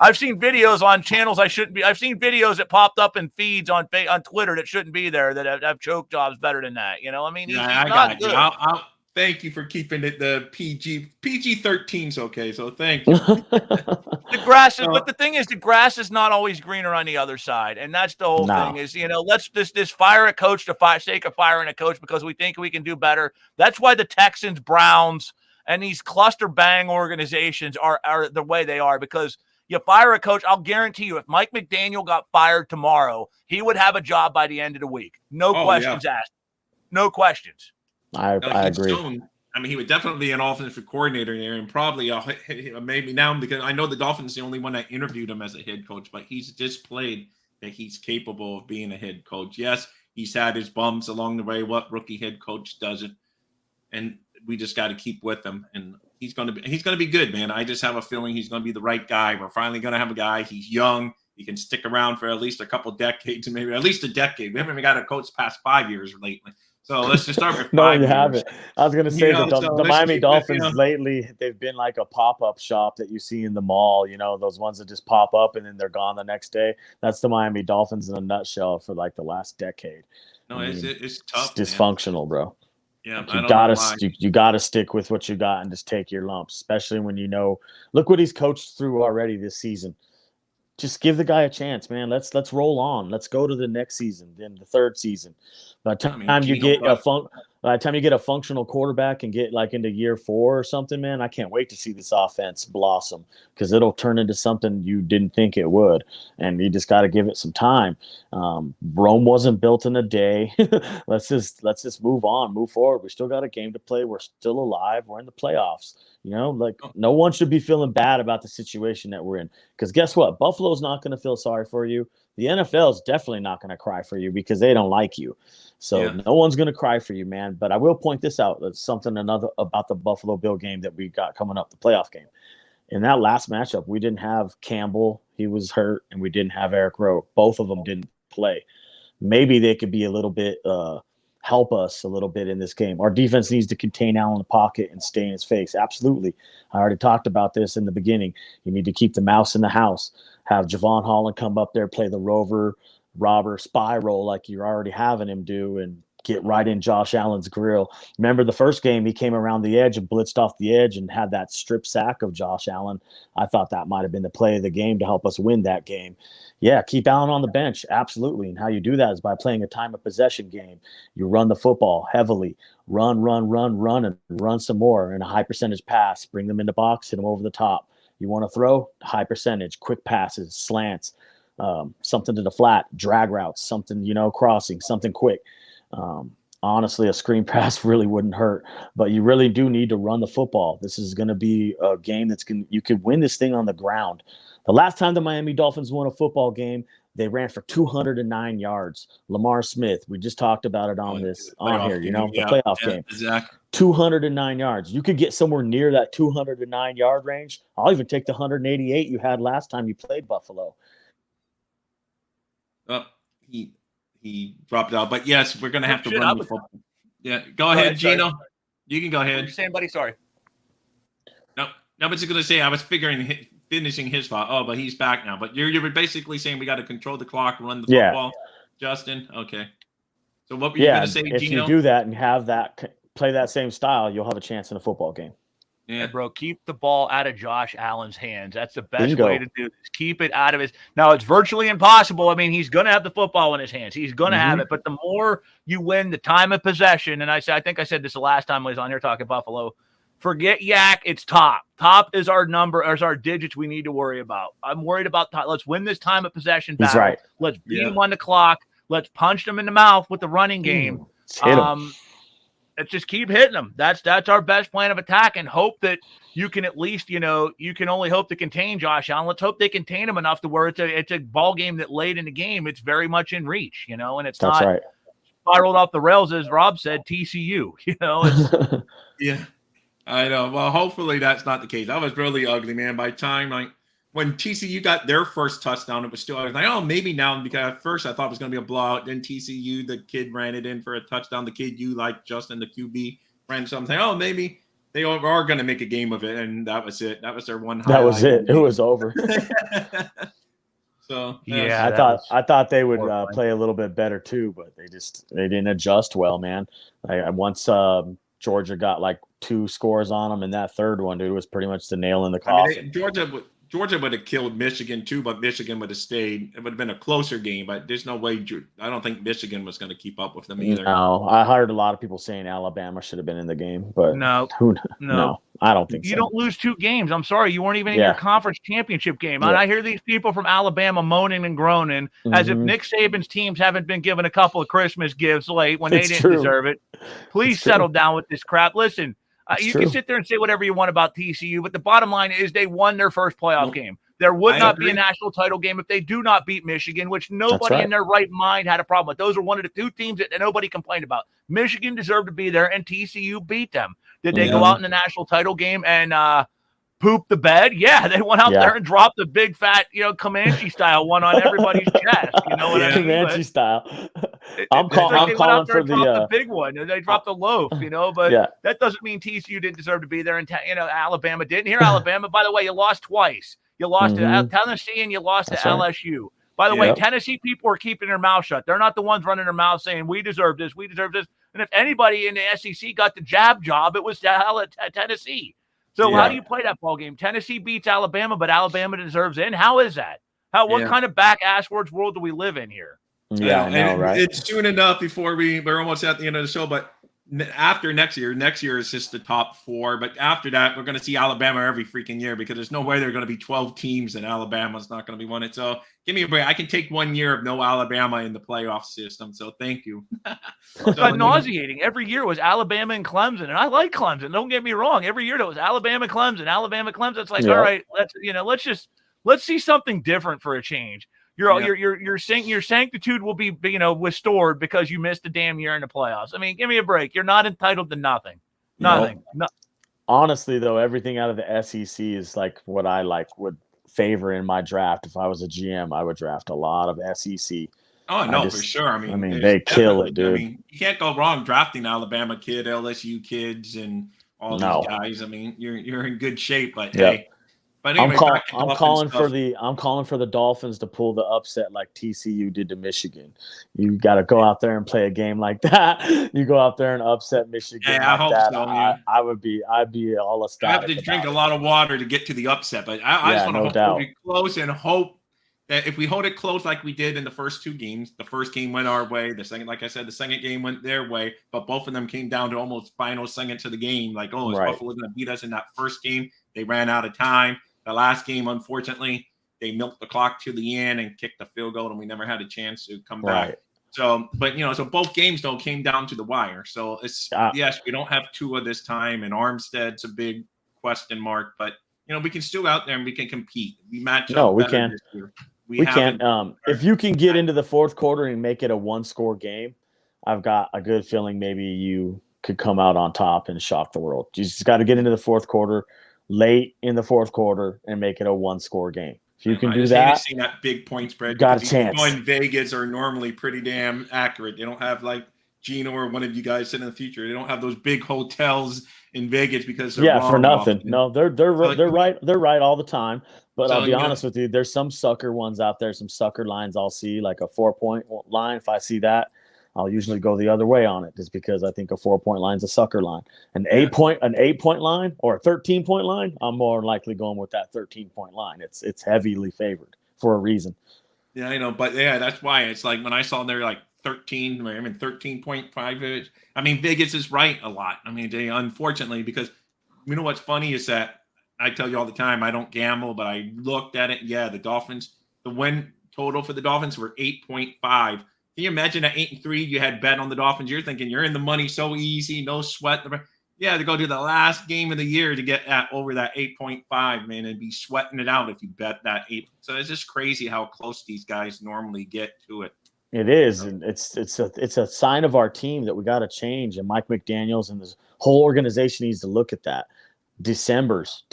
I've seen videos on channels I shouldn't be. I've seen videos that popped up in feeds on Twitter that shouldn't be there that have choke jobs better than that. He's not good. I'll thank you for keeping it the PG-13's okay. So thank you. The thing is, the grass is not always greener on the other side, and that's the whole thing. Is let's just fire a coach for sake of firing a coach because we think we can do better. That's why the Texans, Browns, and these cluster bang organizations are the way they are because. You fire a coach, I'll guarantee you, if Mike McDaniel got fired tomorrow, he would have a job by the end of the week. No questions asked. No questions. I agree. He would definitely be an offensive coordinator there, and probably maybe now because I know the Dolphins the only one that interviewed him as a head coach, but he's displayed that he's capable of being a head coach. Yes, he's had his bumps along the way. What rookie head coach doesn't? And we just got to keep with him and. He's gonna be good, man. I just have a feeling he's gonna be the right guy. We're finally gonna have a guy. He's young. He can stick around for at least a couple decades, maybe at least a decade. We haven't even got a coach past 5 years lately. So let's just start with 5 No, you haven't. I was gonna say the Miami Dolphins lately, they've been like a pop-up shop that you see in the mall. Those ones that just pop up and then they're gone the next day. That's the Miami Dolphins in a nutshell for like the last decade. No, it's tough. It's dysfunctional, bro. Yeah, you gotta stick with what you got and just take your lumps, especially when look what he's coached through already this season. Just give the guy a chance, man. Let's roll on. Let's go to the next season, then the third season. By the time you get a functional quarterback and get like into year 4 or something, man, I can't wait to see this offense blossom because it'll turn into something you didn't think it would. And you just got to give it some time. Rome wasn't built in a day. Let's just move on, move forward. We still got a game to play. We're still alive. We're in the playoffs. No one should be feeling bad about the situation that we're in. Because guess what? Buffalo's not going to feel sorry for you. The NFL is definitely not going to cry for you because they don't like you. So no one's going to cry for you, man. But I will point this out. That's another about the Buffalo Bill game that we got coming up, the playoff game. In that last matchup, we didn't have Campbell. He was hurt. And we didn't have Eric Rowe. Both of them didn't play. Maybe they could be a little bit help us a little bit in this game. Our defense needs to contain Allen in the pocket and stay in his face. Absolutely. I already talked about this in the beginning. You need to keep the mouse in the house. Have Javon Holland come up there, play the robber spy role like you're already having him do, and get right in Josh Allen's grill. Remember the first game, he came around the edge and blitzed off the edge and had that strip sack of Josh Allen. I thought that might have been the play of the game to help us win that game. Yeah, keep Allen on the bench. Absolutely. And how you do that is by playing a time of possession game. You run the football heavily, run, and run some more in a high percentage pass. Bring them in the box, hit them over the top. You want to throw? High percentage, quick passes, slants, something to the flat, drag routes, something, crossing, something quick. Honestly, a screen pass really wouldn't hurt, but you really do need to run the football. This is going to be a game you could win this thing on the ground. The last time the Miami Dolphins won a football game, they ran for 209 yards. Lamar Smith, we just talked about it on here, the playoff game. Exactly. 209 yards. You could get somewhere near that 209 yard range. I'll even take the 188 you had last time you played Buffalo. He dropped out, but yes, we're going to have to run the football. Yeah, go ahead, Gino. Sorry. You can go ahead. What are you saying, buddy? Sorry. No, but you're going to say I was finishing his thought. Oh, but he's back now. But you're basically saying we got to control the clock, run the football. Justin, okay. So what were you going to say, Gino? If you do that and have that play that same style, you'll have a chance in a football game. Yeah, bro, keep the ball out of Josh Allen's hands. That's the best way to do this. Keep it out of his. Now, it's virtually impossible. I mean, he's going to have the football in his hands. He's going to have it. But the more you win the time of possession, and I think I said this the last time I was on here talking Buffalo, forget Yak. It's top. Top is our number, is our digits we need to worry about. I'm worried about top. Let's win this time of possession battle. Right. Let's beat him on the clock. Let's punch them in the mouth with the running game. Hit him. Let's just keep hitting them. That's our best plan of attack, and hope that you can at least, you can only hope to contain Josh Allen. Let's hope they contain him enough to where it's a ball game that late in the game, it's very much in reach, and it's not spiraled off the rails, as Rob said, TCU, It's, yeah, I know. Well, hopefully that's not the case. That was really ugly, man. By the time, when TCU got their first touchdown, it was still, I was like, oh, maybe now, because at first I thought it was going to be a blowout. Then TCU, the kid ran it in for a touchdown. The kid you like, Justin, the QB, ran something. Oh, maybe they are going to make a game of it. And that was it. That was their one highlight. That was it. It was over. So, yeah, I thought they would play a little bit better too, but they didn't adjust well, man. Once Georgia got like 2 scores on them, and that third one, dude, was pretty much the nail in the coffin. Georgia would have killed Michigan too, but Michigan would have stayed. It would have been a closer game, but there's no way. I don't think Michigan was going to keep up with them either. No, I heard a lot of people saying Alabama should have been in the game, but no, I don't think so. You don't lose 2 games. I'm sorry, you weren't even in your conference championship game. Yeah. And I hear these people from Alabama moaning and groaning as if Nick Saban's teams haven't been given a couple of Christmas gifts late when they didn't deserve it. Please settle down with this crap. Listen. You can sit there and say whatever you want about TCU, but the bottom line is they won their first playoff game. There would not be a national title game if they do not beat Michigan, which nobody in their right mind had a problem with. Those are one of the 2 teams that nobody complained about. Michigan deserved to be there, and TCU beat them. Did they go out in the national title game and poop the bed? Yeah, they went out there and dropped the big fat, Comanche style one on everybody's chest. You know what I mean? Comanche style. I'm calling for the big one. They dropped the loaf, but that doesn't mean TCU didn't deserve to be there, and Alabama didn't. Here, Alabama, by the way, you lost twice. You lost to Tennessee and you lost to LSU. By the way, Tennessee people are keeping their mouth shut. They're not the ones running their mouth saying, we deserve this, we deserve this. And if anybody in the SEC got the jab job, it was Tennessee. So how do you play that ball game? Tennessee beats Alabama, but Alabama deserves in. How is that? What kind of back-asswards world do we live in here? Yeah, I know, right? It's soon enough before we're almost at the end of the show, but after next year is just the top 4. But after that, we're going to see Alabama every freaking year, because there's no way there are going to be 12 teams and Alabama's not going to be one. So give me a break. I can take 1 year of no Alabama in the playoff system. So thank you. But nauseating. Every year was Alabama and Clemson, and I like Clemson. Don't get me wrong. Every year it was Alabama, Clemson. It's like, all right, let's see something different for a change. Your sanctitude will be, restored because you missed a damn year in the playoffs. I mean, give me a break. You're not entitled to nothing. Nothing. No. Honestly, though, everything out of the SEC is like what I would favor in my draft. If I was a GM, I would draft a lot of SEC Oh no, for sure. I mean, they kill it, dude. I mean, you can't go wrong drafting Alabama kid, LSU kids, and all these guys. I mean, you're in good shape. But hey, but anyway, I'm calling for the Dolphins to pull the upset like TCU did to Michigan. You got to go out there and play a game like that. You go out there and upset Michigan. Yeah, I hope so. Yeah. I'd be all ecstatic. I have to drink a lot of water to get to the upset, but I just want to hope we close and hope that if we hold it close like we did in the first two games, the first game went our way. The second, like I said, the second game went their way, but both of them came down to almost final seconds of the game. Like, is Buffalo going to beat us in that first game? They ran out of time. The last game, unfortunately, they milked the clock to the end and kicked the field goal, and we never had a chance to come back. So, but so both games though came down to the wire. So it's yes, we don't have Tua this time, and Armstead's a big question mark, but we can still go out there and we can compete. We match up. No, we can. This year. We can. If you can get into the fourth quarter and make it a one-score game, I've got a good feeling maybe you could come out on top and shock the world. You just got to get into the fourth quarter, late in the fourth quarter, and make it a one-score game. If you can do that, seeing that big point spread. Got a chance. In Vegas are normally pretty damn accurate. They don't have like Gino or one of you guys said in the future. They don't have those big hotels in Vegas because they're wrong for nothing. Often. No, they're right. They're right all the time. But I'll be honest with you, there's some sucker ones out there, some sucker lines I'll see, like a 4-point line. If I see that, I'll usually go the other way on it, just because I think a 4-point line is a sucker line. An 8-point line or a 13-point line, I'm more likely going with that 13-point line. It's heavily favored for a reason. Yeah, I know, but that's why it's like when I saw they're like 13.5. I mean, Vegas is right a lot. I mean, they unfortunately, because what's funny is that I tell you all the time, I don't gamble, but I looked at it. Yeah, the Dolphins, the win total for the Dolphins were 8.5. Can you imagine at 8-3, you had bet on the Dolphins? You're thinking you're in the money so easy, no sweat. Yeah, to go to the last game of the year to get over that 8.5, man, and be sweating it out if you bet that 8. So it's just crazy how close these guys normally get to it. It is, and it's a sign of our team that we got to change. And Mike McDaniels and this whole organization needs to look at that. Decembers.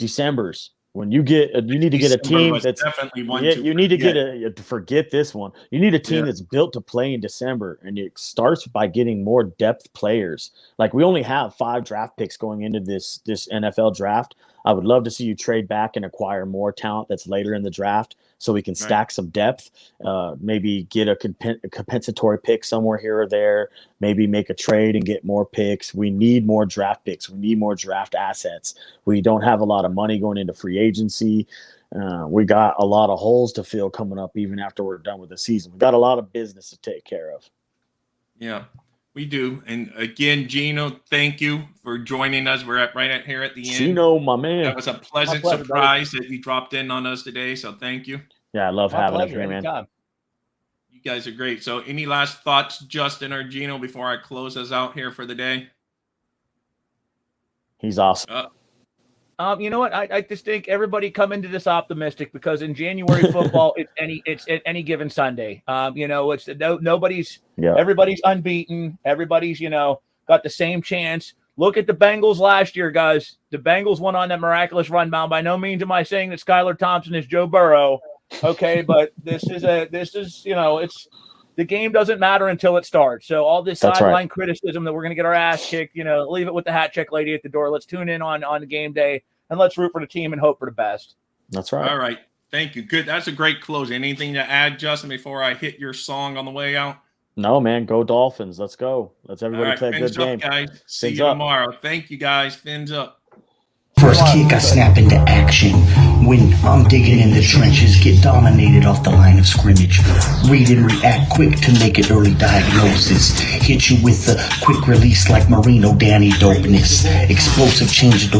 When you need to get a team that's definitely one. You need to get forget this one. You need a team that's built to play in December, and it starts by getting more depth players. Like, we only have 5 draft picks going into this NFL draft. I would love to see you trade back and acquire more talent that's later in the draft, so we can stack some depth. Maybe get a compensatory pick somewhere here or there. Maybe make a trade and get more picks. We need more draft picks. We need more draft assets. We don't have a lot of money going into free agency. We got a lot of holes to fill coming up even after we're done with the season. We got a lot of business to take care of. Yeah, we do. And again, Gino, thank you for joining us. We're right here at the end. Gino, my man. That was a pleasant surprise that you dropped in on us today. So thank you. Yeah, I love having you, man. You guys are great. So any last thoughts, Justin or Gino, before I close us out here for the day? He's awesome. You know what? I just think everybody come into this optimistic, because in January football, it's any given Sunday. It's everybody's unbeaten. Everybody's got the same chance. Look at the Bengals last year, guys. The Bengals went on that miraculous run. By no means am I saying that Skylar Thompson is Joe Burrow. Okay, but it's the game doesn't matter until it starts. So all this sideline criticism that we're going to get our ass kicked, leave it with the hat check lady at the door. Let's tune in on the game day and let's root for the team and hope for the best. That's right. All right. Thank you. Good. That's a great close. Anything to add, Justin, before I hit your song on the way out? No, man. Go Dolphins. Let's go. Let's everybody play a good game. Guys. See you tomorrow. Thank you, guys. Fins up. First kick, I snap into action. When I'm digging in the trenches, get dominated off the line of scrimmage. Read and react quick to make it early diagnosis. Hit you with the quick release like Marino Danny dopeness. Explosive change of the